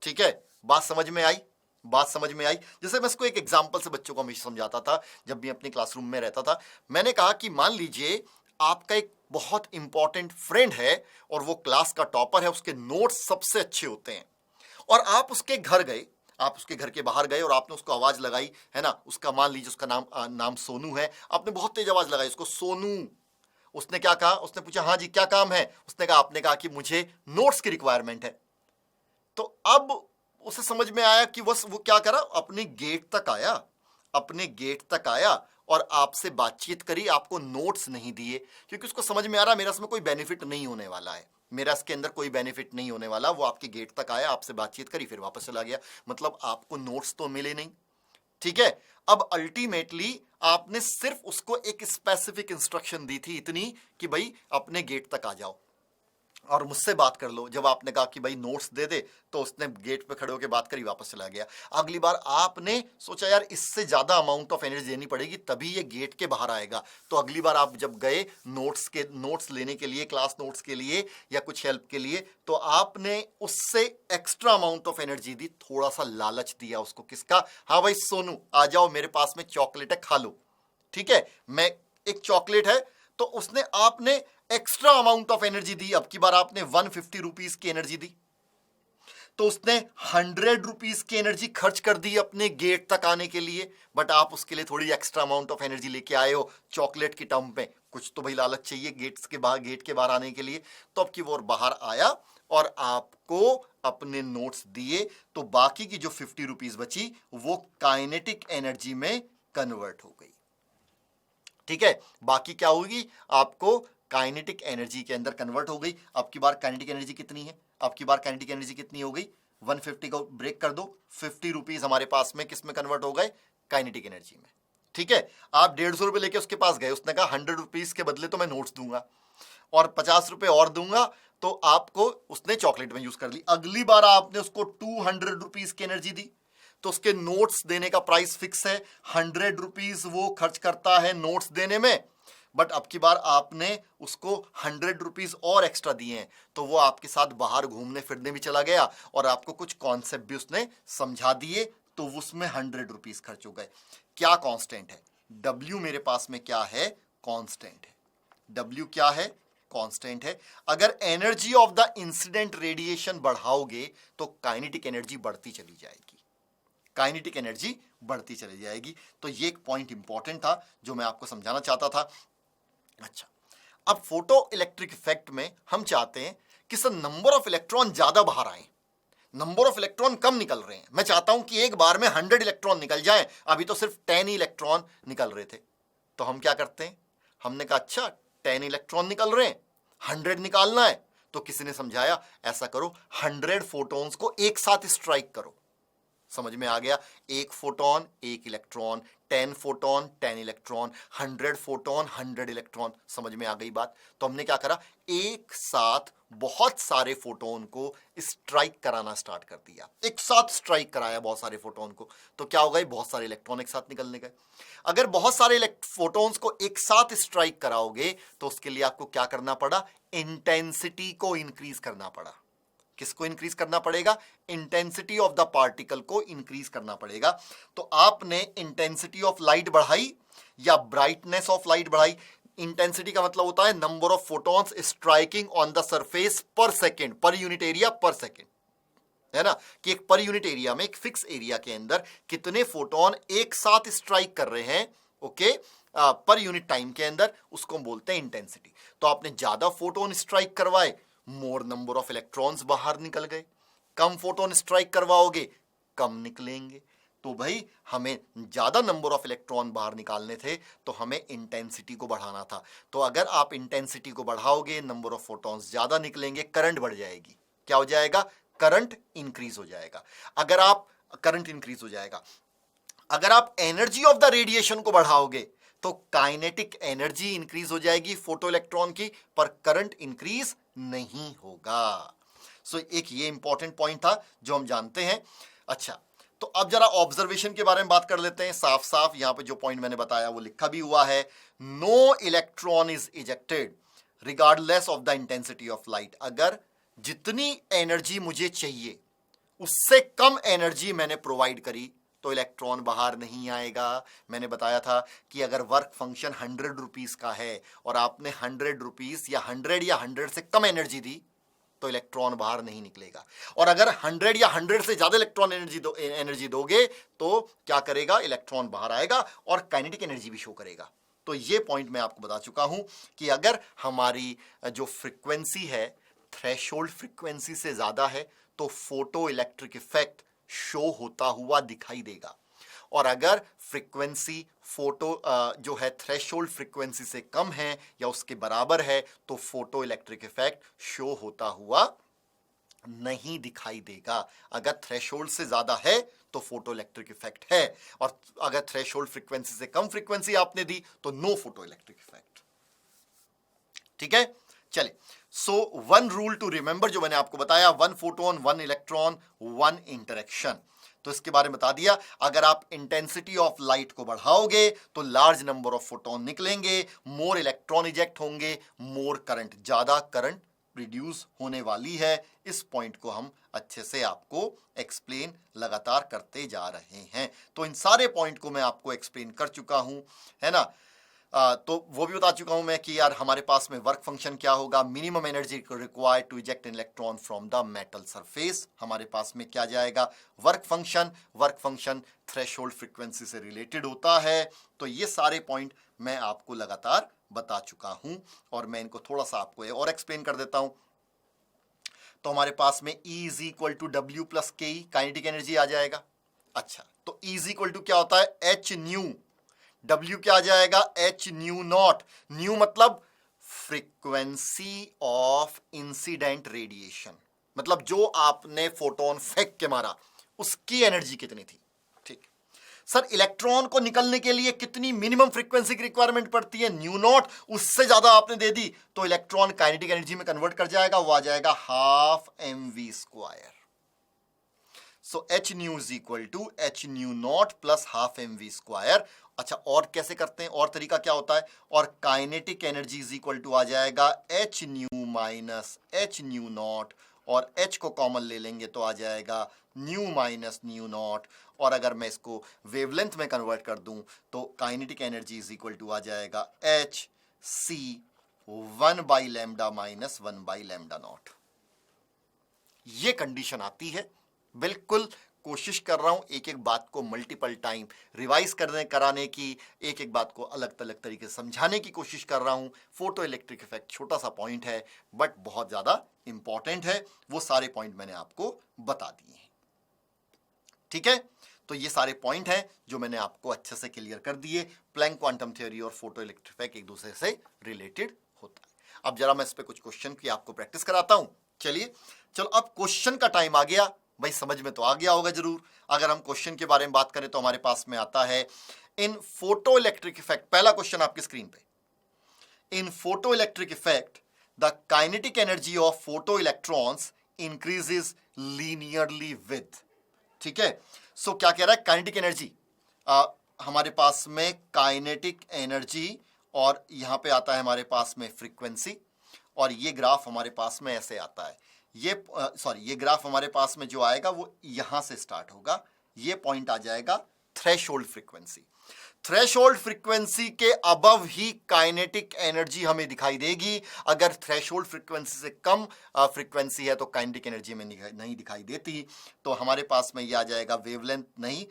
[SPEAKER 1] ठीक है, बात समझ में आई, बात समझ में आई. जैसे मैं इसको एक एग्जांपल से बच्चों को हमेशा समझाता था जब भी अपने क्लासरूम में रहता था. मैंने कहा कि मान लीजिए आपका एक बहुत इंपॉर्टेंट फ्रेंड है और वो क्लास का टॉपर है, उसके नोट्स सबसे अच्छे होते हैं, और आप उसके घर गए, आप उसके घर के बाहर गए और आपने उसको आवाज लगाई, है ना, उसका मान लीजिए उसका नाम सोनू है, आपने बहुत तेज आवाज लगाई उसको, सोनू. उसने क्या कहा, उसने पूछा हाँ जी क्या काम है, उसने कहा, आपने कहा कि मुझे नोट्स की रिक्वायरमेंट है. तो अब उसे समझ में आया कि बस वो क्या करा, अपने गेट तक आया, अपने गेट तक आया और आपसे बातचीत करी, आपको नोट्स नहीं दिए, क्योंकि उसको समझ में आ रहा मेरा इसमें कोई बेनिफिट नहीं होने वाला है, मेरा इसके अंदर कोई बेनिफिट नहीं होने वाला. वो आपके गेट तक आया, आपसे बातचीत करी, फिर वापस चला गया. मतलब आपको नोट्स तो मिले नहीं. ठीक है, अब अल्टीमेटली आपने सिर्फ उसको एक स्पेसिफिक इंस्ट्रक्शन दी थी इतनी कि भाई अपने गेट तक आ जाओ और मुझसे बात कर लो. जब आपने कहा कि भाई नोट्स दे दे तो उसने गेट पे खड़े होकर बात करी, वापस चला गया. अगली बार आपने सोचा यार इससे ज्यादा अमाउंट ऑफ एनर्जी देनी पड़ेगी तभी ये गेट के बाहर आएगा. तो अगली बार आप जब गए नोट्स लेने के लिए, क्लास नोट्स के लिए या कुछ हेल्प के लिए, तो आपने उससे एक्स्ट्रा अमाउंट ऑफ एनर्जी दी, थोड़ा सा लालच दिया उसको. किसका, हाँ भाई सोनू आ जाओ मेरे पास में चॉकलेट है खा लो. ठीक है, मैं एक चॉकलेट है, तो उसने आपने एक्स्ट्रा अमाउंट ऑफ एनर्जी दी. अब की बार आपने 150 रुपीज की एनर्जी दी. तो उसने 100 रुपीज की एनर्जी खर्च कर दी अपने गेट तक आने के लिए, बट आप उसके लिए थोड़ी एक्स्ट्रा अमाउंट ऑफ एनर्जी लेके आए हो चॉकलेट की टर्म पे, कुछ तो भाई लालच चाहिए गेट के बाहर आने के लिए। तो अब की वो बाहर आया और आपको अपने नोट्स दिए, तो बाकी की जो 50 रुपीज बची वो काइनेटिक एनर्जी में कन्वर्ट हो गई। ठीक है, बाकी क्या होगी, आपको काइनेटिक एनर्जी के अंदर कन्वर्ट हो गई। अब की बार काइनेटिक एनर्जी कितनी है, अब की बार काइनेटिक एनर्जी कितनी हो गई, 150 को ब्रेक कर दो, 50 रुपीज हमारे पास में किस में कन्वर्ट हो गए, काइनेटिक एनर्जी में। ठीक है, आप 150 रुपए लेके उसके पास गए, उसने कहा 100 रुपीज के बदले तो मैं नोट्स दूंगा और 50 रुपए और दूंगा, तो आपको उसने चॉकलेट में यूज कर ली। अगली बार आपने उसको 200 रुपीज की एनर्जी दी, तो उसके नोट्स देने का प्राइस फिक्स है, 100 रुपीज वो खर्च करता है नोट्स देने में, बट अब की बार आपने उसको 100 रुपीज और एक्स्ट्रा दिए हैं, तो वो आपके साथ बाहर घूमने फिरने भी चला गया और आपको कुछ कॉन्सेप्ट भी उसने समझा दिए, तो उसमें 100 रुपीज खर्च हो गए। क्या कांस्टेंट है, W मेरे पास में क्या है, कांस्टेंट है। W क्या है, कांस्टेंट है। अगर energy of the incident radiation बढ़ाओगे तो काइनेटिक एनर्जी बढ़ती चली जाएगी, काइनेटिक एनर्जी बढ़ती चली जाएगी। तो ये एक पॉइंट इंपॉर्टेंट था जो मैं आपको समझाना चाहता था। अच्छा, अब फोटो इलेक्ट्रिक इफेक्ट में हम चाहते हैं कि सर नंबर ऑफ इलेक्ट्रॉन ज्यादा बाहर आए, नंबर ऑफ इलेक्ट्रॉन कम निकल रहे हैं। मैं चाहता हूं कि एक बार में 100 इलेक्ट्रॉन निकल जाए, अभी तो सिर्फ 10 ही इलेक्ट्रॉन निकल रहे थे। तो हम क्या करते हैं, हमने कहा अच्छा 10 इलेक्ट्रॉन निकल रहे हैं, 100 निकालना है। तो किसी ने समझाया ऐसा करो, 100 फोटॉन्स को एक साथ स्ट्राइक करो। समझ में आ गया, एक फोटोन एक electron, 10 photon 10 electron, 100 photon 100 electron. समझ में आ गई बात। तो हमने क्या करा, एक साथ बहुत सारे फोटोन को स्ट्राइक कराना स्टार्ट कर दिया, एक साथ स्ट्राइक कराया बहुत सारे फोटोन को। तो क्या हो गए, बहुत सारे इलेक्ट्रॉन एक साथ निकलने गए। अगर बहुत सारे फोटोन्स को एक साथ स्ट्राइक कराओगे तो उसके लिए आपको क्या करना पड़ा, इंटेंसिटी को इंक्रीज करना पड़ा। किसको इंक्रीज करना पड़ेगा, इंटेंसिटी ऑफ द पार्टिकल को इंक्रीज करना पड़ेगा। तो आपने इंटेंसिटी ऑफ लाइट बढ़ाई या ब्राइटनेस ऑफ लाइट बढ़ाई। इंटेंसिटी का मतलब होता है number of photons striking on the surface पर सेकेंड, पर यूनिट एरिया पर सेकेंड, है ना, कि एक पर यूनिट एरिया में, एक फिक्स एरिया के अंदर कितने फोटोन एक साथ स्ट्राइक कर रहे हैं, ओके, पर यूनिट टाइम के अंदर, उसको बोलते हैं इंटेंसिटी। तो आपने ज्यादा फोटोन स्ट्राइक करवाए, मोर नंबर ऑफ इलेक्ट्रॉन्स बाहर निकल गए। कम फोटोन स्ट्राइक करवाओगे, कम निकलेंगे। तो भाई हमें ज्यादा नंबर ऑफ इलेक्ट्रॉन बाहर निकालने थे, तो हमें इंटेंसिटी को बढ़ाना था। तो अगर आप इंटेंसिटी को बढ़ाओगे, नंबर ऑफ फोटॉन्स ज्यादा निकलेंगे, करंट बढ़ जाएगी। क्या हो जाएगा, करंट इंक्रीज हो जाएगा। अगर आप करंट इंक्रीज हो जाएगा, अगर आप एनर्जी ऑफ द रेडिएशन को बढ़ाओगे तो काइनेटिक एनर्जी इंक्रीज हो जाएगी फोटो इलेक्ट्रॉन की, पर करंट इंक्रीज नहीं होगा। सो एक ये इंपॉर्टेंट पॉइंट था जो हम जानते हैं। अच्छा, तो अब जरा ऑब्जर्वेशन के बारे में बात कर लेते हैं। साफ साफ यहां पे जो पॉइंट मैंने बताया वो लिखा भी हुआ है, no electron is ejected regardless of the intensity of light. अगर जितनी एनर्जी मुझे चाहिए उससे कम एनर्जी मैंने प्रोवाइड करी तो इलेक्ट्रॉन बाहर नहीं आएगा। मैंने बताया था कि अगर वर्क फंक्शन 100 रुपीज का है और आपने 100 रुपीज या 100 से कम एनर्जी दी तो इलेक्ट्रॉन बाहर नहीं निकलेगा। और अगर 100 या 100 से ज्यादा इलेक्ट्रॉन एनर्जी दोगे तो क्या करेगा, इलेक्ट्रॉन बाहर आएगा और काइनेटिक एनर्जी भी शो करेगा। तो ये पॉइंट मैं आपको बता चुका हूं कि अगर हमारी जो फ्रीक्वेंसी है थ्रेशोल्ड फ्रीक्वेंसी से ज्यादा है तो फोटो इलेक्ट्रिक इफेक्ट शो होता हुआ दिखाई देगा, और अगर फ्रीक्वेंसी फोटो जो है थ्रेशोल्ड फ्रीक्वेंसी से कम है या उसके बराबर है तो फोटो इलेक्ट्रिक इफेक्ट शो होता हुआ नहीं दिखाई देगा। अगर थ्रेशोल्ड से ज्यादा है तो फोटो इलेक्ट्रिक इफेक्ट है, और अगर थ्रेशोल्ड फ्रीक्वेंसी से कम फ्रीक्वेंसी आपने दी तो नो फोटो इलेक्ट्रिक इफेक्ट। ठीक है, चले। So one rule to remember जो मैंने आपको बताया, 1 फोटोन 1 इलेक्ट्रॉन 1 इंटरेक्शन, तो इसके बारे में बता दिया। अगर आप इंटेंसिटी ऑफ लाइट को बढ़ाओगे तो लार्ज नंबर ऑफ फोटोन निकलेंगे, मोर इलेक्ट्रॉन इजेक्ट होंगे, मोर करंट, ज्यादा करंट रिड्यूस होने वाली है। इस पॉइंट को हम अच्छे से आपको एक्सप्लेन लगातार करते जा रहे हैं। तो इन सारे पॉइंट को मैं आपको एक्सप्लेन कर चुका हूं, है ना। तो वो भी बता चुका हूं मैं कि यार हमारे पास में वर्क फंक्शन क्या होगा, minimum energy required to eject an electron from the metal surface. हमारे पास में क्या जाएगा, वर्क फंक्शन थ्रेशोल्ड फ्रीक्वेंसी से रिलेटेड होता है। तो ये सारे पॉइंट मैं आपको लगातार बता चुका हूं और मैं इनको थोड़ा सा आपको और एक्सप्लेन कर देता हूं। तो हमारे पास में E is equal to W plus K E, kinetic energy आ जाएगा। अच्छा, तो E इज इक्वल टू क्या होता है, एच न्यू। W क्या आ जाएगा, एच न्यू नॉट। न्यू मतलब फ्रीक्वेंसी ऑफ इंसिडेंट रेडिएशन, मतलब जो आपने फोटोन फेंक के मारा उसकी एनर्जी कितनी थी। ठीक सर, इलेक्ट्रॉन को निकलने के लिए कितनी मिनिमम फ्रीक्वेंसी की रिक्वायरमेंट पड़ती है, न्यू नॉट। उससे ज्यादा आपने दे दी तो इलेक्ट्रॉन काइनेटिक एनर्जी में कन्वर्ट कर जाएगा, वो आ जाएगा half mv square. So H nu is equal to H nu not plus half mv square. अच्छा, और कैसे करते हैं, और तरीका क्या होता है, और kinetic energy is equal to आ जाएगा H nu minus H nu naught, और एच को कॉमन ले लेंगे तो आ जाएगा न्यू माइनस न्यू नॉट। और अगर मैं इसको वेवलेंथ में कन्वर्ट कर दूं तो kinetic energy is equal to आ जाएगा H C 1 by lambda minus 1 by lambda naught. ये कंडीशन आती है। बिल्कुल कोशिश कर रहा हूं एक एक बात को मल्टीपल टाइम रिवाइज कराने की, एक एक बात को अलग अलग तरीके से समझाने की कोशिश कर रहा हूं। फोटो इलेक्ट्रिक इफेक्ट छोटा सा पॉइंट है बट बहुत ज्यादा इंपॉर्टेंट है। वो सारे पॉइंट मैंने आपको बता दिए हैं। ठीक है, तो ये सारे पॉइंट हैं जो मैंने आपको अच्छे से क्लियर कर दिए। प्लैंक क्वांटम थ्योरी और फोटो इलेक्ट्रिक इफेक्ट एक दूसरे से रिलेटेड होता है। अब जरा मैं इस पे कुछ क्वेश्चन की आपको प्रैक्टिस कराता हूं। चलो अब क्वेश्चन का टाइम आ गया। भाई समझ में तो आ गया होगा जरूर। अगर हम क्वेश्चन के बारे में बात करें तो हमारे पास में आता है इन फोटो इलेक्ट्रिक इफेक्ट। पहला क्वेश्चन आपकी स्क्रीन पे, in photoelectric effect the kinetic energy of photoelectrons increases linearly with. ठीक है, सो क्या कह रहा है, काइनेटिक एनर्जी, हमारे पास में काइनेटिक एनर्जी और यहां पे आता है हमारे पास में फ्रीक्वेंसी, और ये ग्राफ हमारे पास में ऐसे आता है। ये ग्राफ हमारे पास में जो आएगा वो यहां से स्टार्ट होगा, ये पॉइंट आ जाएगा थ्रेशोल्ड फ्रीक्वेंसी। थ्रेशोल्ड फ्रीक्वेंसी के अबव ही काइनेटिक एनर्जी हमें दिखाई देगी। अगर थ्रेशोल्ड फ्रीक्वेंसी से कम फ्रीक्वेंसी है तो काइनेटिक एनर्जी में नहीं दिखाई देती। तो हमारे पास में ये आ जाएगा वेवलेंथ नहीं,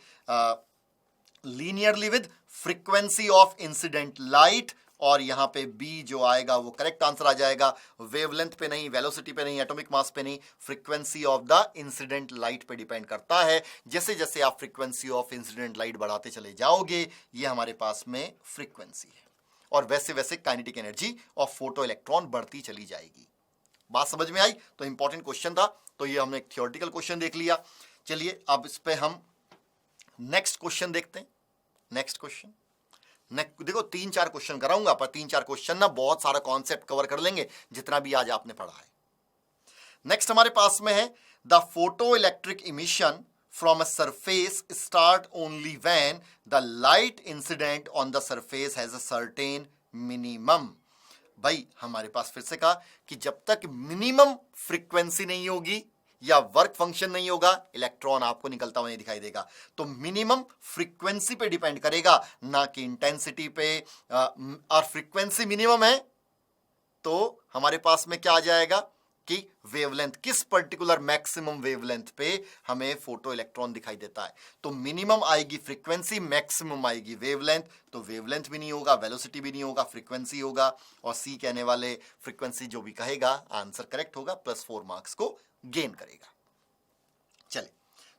[SPEAKER 1] linearly with frequency of incident light, और यहां पे B जो आएगा वो करेक्ट आंसर आ जाएगा। वेवलेंथ पे नहीं, वेलोसिटी पे नहीं, एटॉमिक मास पे नहीं, frequency of the incident light पे डिपेंड करता है। जैसे जैसे आप फ्रीक्वेंसी ऑफ इंसिडेंट लाइट बढ़ाते चले जाओगे ये हमारे पास में फ्रीक्वेंसी है, और वैसे वैसे kinetic energy of photo electron बढ़ती चली जाएगी। बात समझ में आई? तो इंपॉर्टेंट क्वेश्चन था। तो ये हमने एक थियोरेटिकल क्वेश्चन देख लिया। चलिए अब इस पे हम नेक्स्ट क्वेश्चन देखते हैं। नेक्स्ट क्वेश्चन, देखो 3-4 क्वेश्चन कराऊंगा, पर 3-4 क्वेश्चन ना बहुत सारा कॉन्सेप्ट कवर कर लेंगे जितना भी आज आपने पढ़ा है। नेक्स्ट हमारे पास में है the photo electric emission from a surface start only when the light incident on the surface has a certain minimum. भाई हमारे पास फिर से कहा कि जब तक मिनिमम फ्रीक्वेंसी नहीं होगी या वर्क फंक्शन नहीं होगा इलेक्ट्रॉन आपको निकलता हुआ नहीं दिखाई देगा। तो मिनिमम फ्रीक्वेंसी पे डिपेंड करेगा, ना कि इंटेंसिटी पे। और फ्रीक्वेंसी मिनिमम है तो हमारे पास में क्या आ जाएगा कि वेवलेंथ, किस पर्टिकुलर मैक्सिमम वेवलेंथ पे हमें फोटो इलेक्ट्रॉन दिखाई देता है। तो मिनिमम आएगी फ्रीक्वेंसी, मैक्सिमम आएगी वेवलेंथ। तो वेवलेंथ भी नहीं होगा, वेलोसिटी भी नहीं होगा, फ्रीक्वेंसी होगा। और सी कहने वाले फ्रीक्वेंसी जो भी कहेगा आंसर करेक्ट होगा, +4 मार्क्स को गेन करेगा। चले,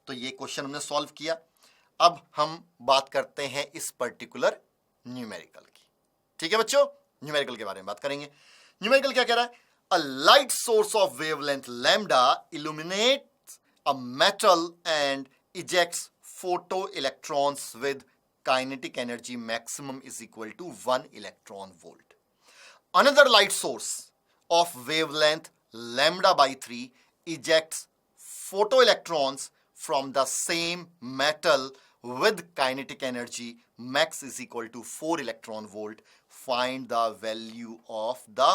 [SPEAKER 1] तो ये क्वेश्चन हमने सॉल्व किया। अब हम बात करते हैं इस पर्टिकुलर न्यूमेरिकल की। ठीक है बच्चों, न्यूमेरिकल के बारे में बात करेंगे। न्यूमेरिकल क्या कह रहा है, a light source of wavelength lambda illuminates a metal and ejects photoelectrons with kinetic energy maximum is equal to 1 electron volt. Another light source of wavelength lambda by 3 ejects photoelectrons from the same metal with kinetic energy max is equal to 4 electron volt. Find the value of the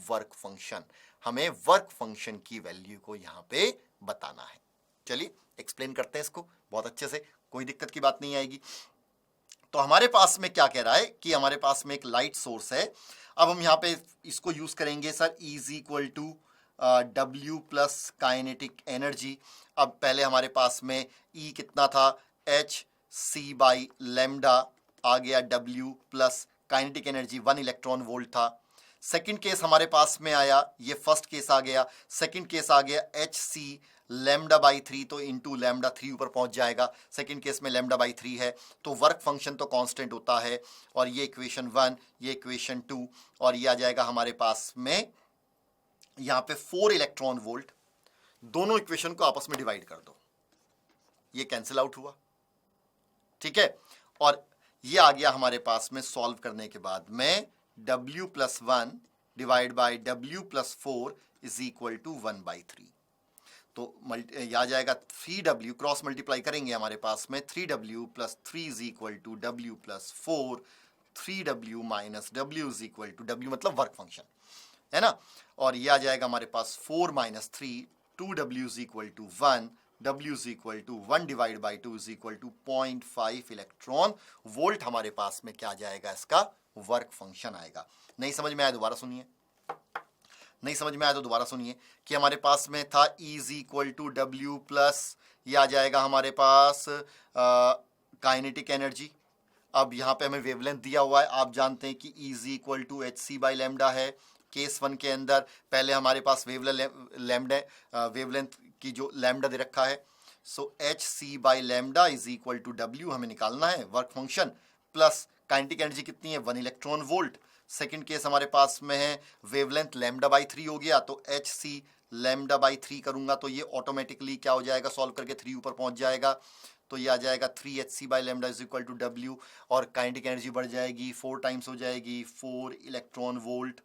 [SPEAKER 1] work function. हमें work function की value को यहां पे बताना है। चलिए explain करते हैं इसको बहुत अच्छे से, कोई दिक्कत की बात नहीं आएगी। तो हमारे पास में क्या कह रहा है कि हमारे पास में एक लाइट सोर्स है। अब हम यहाँ पे इसको यूज करेंगे sir, is equal to W plus kinetic energy. अब पहले हमारे पास में E कितना था, H C बाई लेमडा, आ गया W plus kinetic energy 1 electron volt था। सेकंड केस हमारे पास में आया, ये फर्स्ट केस आ गया, सेकंड केस आ गया एच सी लैम्डा बाई 3, तो इनटू लैम्डा 3 ऊपर पहुंच जाएगा। सेकंड केस में लैम्डा बाई 3 है, तो वर्क फंक्शन तो कांस्टेंट होता है। और ये इक्वेशन 1, ये इक्वेशन 2, और ये आ जाएगा हमारे पास में यहाँ पे 4 इलेक्ट्रॉन वोल्ट। दोनों इक्वेशन को आपस में डिवाइड कर दो, ये कैंसिल आउट हुआ, ठीक है। और ये आ गया हमारे पास में सॉल्व करने के बाद में W plus 1 divide by W plus 4 is equal to 1/3। तो आ जाएगा 3W, क्रॉस मल्टीप्लाई करेंगे हमारे पास में 3W plus 3 is equal to W plus 4, 3W minus W is equal to W मतलब वर्क फंक्शन है ना। और ये आ जाएगा हमारे पास 4 minus 3, 2W is equal to 1, W is equal to 1 divide by 2 is equal to 0.5 electron volt. हमारे पास में क्या जाएगा, इसका वर्क फंक्शन आएगा। नहीं समझ में आया दोबारा सुनिए, नहीं समझ में आया तो दोबारा सुनिए कि हमारे पास में था E is equal to W plus, ये आ जाएगा हमारे पास काइनेटिक एनर्जी। अब यहाँ पे हमें वेवलेंथ दिया हुआ है, आप जानते हैं कि E is equal to H C by lambda है। केस 1 के अंदर पहले हमारे पास वेवलेंथ की जो लैम्डा दे रखा है, so H C by lambda is equal to W हमें निकालना है, work function plus kinetic energy कितनी है, 1 इलेक्ट्रॉन वोल्ट। सेकंड केस हमारे पास में है वेवलेंथ लैम्डा बाई 3 हो गया, तो एच सी लैम्डा बाई 3 करूंगा तो ये ऑटोमेटिकली क्या हो जाएगा, सॉल्व करके 3 ऊपर पहुंच जाएगा। तो ये आ जाएगा 3 H C by lambda is equal to W, और काइनेटिक एनर्जी बढ़ जाएगी 4 टाइम्स हो जाएगी 4 इलेक्ट्रॉन वोल्ट।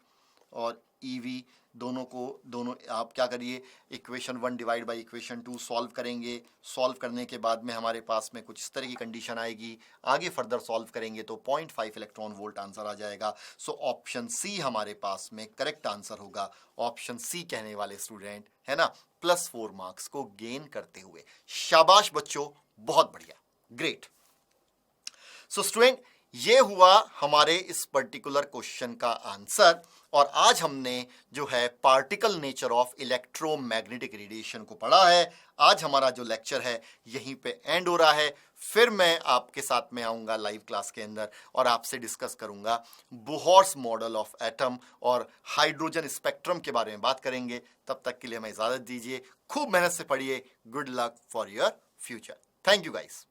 [SPEAKER 1] और EV दोनों आप क्या करिए, equation 1 divide by equation 2 solve करेंगे। सॉल्व करने के बाद में हमारे पास में कुछ इस तरह की कंडीशन आएगी, आगे फर्दर सॉल्व करेंगे तो 0.5 इलेक्ट्रॉन वोल्ट आंसर आ जाएगा। सो ऑप्शन सी हमारे पास में करेक्ट आंसर होगा। ऑप्शन सी कहने वाले स्टूडेंट है ना, +4 मार्क्स को गेन करते हुए। शाबाश बच्चों, बहुत बढ़िया, ग्रेट। सो स्टूडेंट, ये हुआ हमारे इस पर्टिकुलर क्वेश्चन का आंसर। और आज हमने जो है particle nature of electromagnetic radiation को पढ़ा है। आज हमारा जो लेक्चर है यहीं पे एंड हो रहा है। फिर मैं आपके साथ में आऊंगा लाइव क्लास के अंदर और आपसे डिस्कस करूंगा बोहर्स मॉडल ऑफ एटम और हाइड्रोजन स्पेक्ट्रम के बारे में बात करेंगे। तब तक के लिए हमें इजाजत दीजिए, खूब मेहनत से पढ़िए। Good luck for your future. Thank you guys.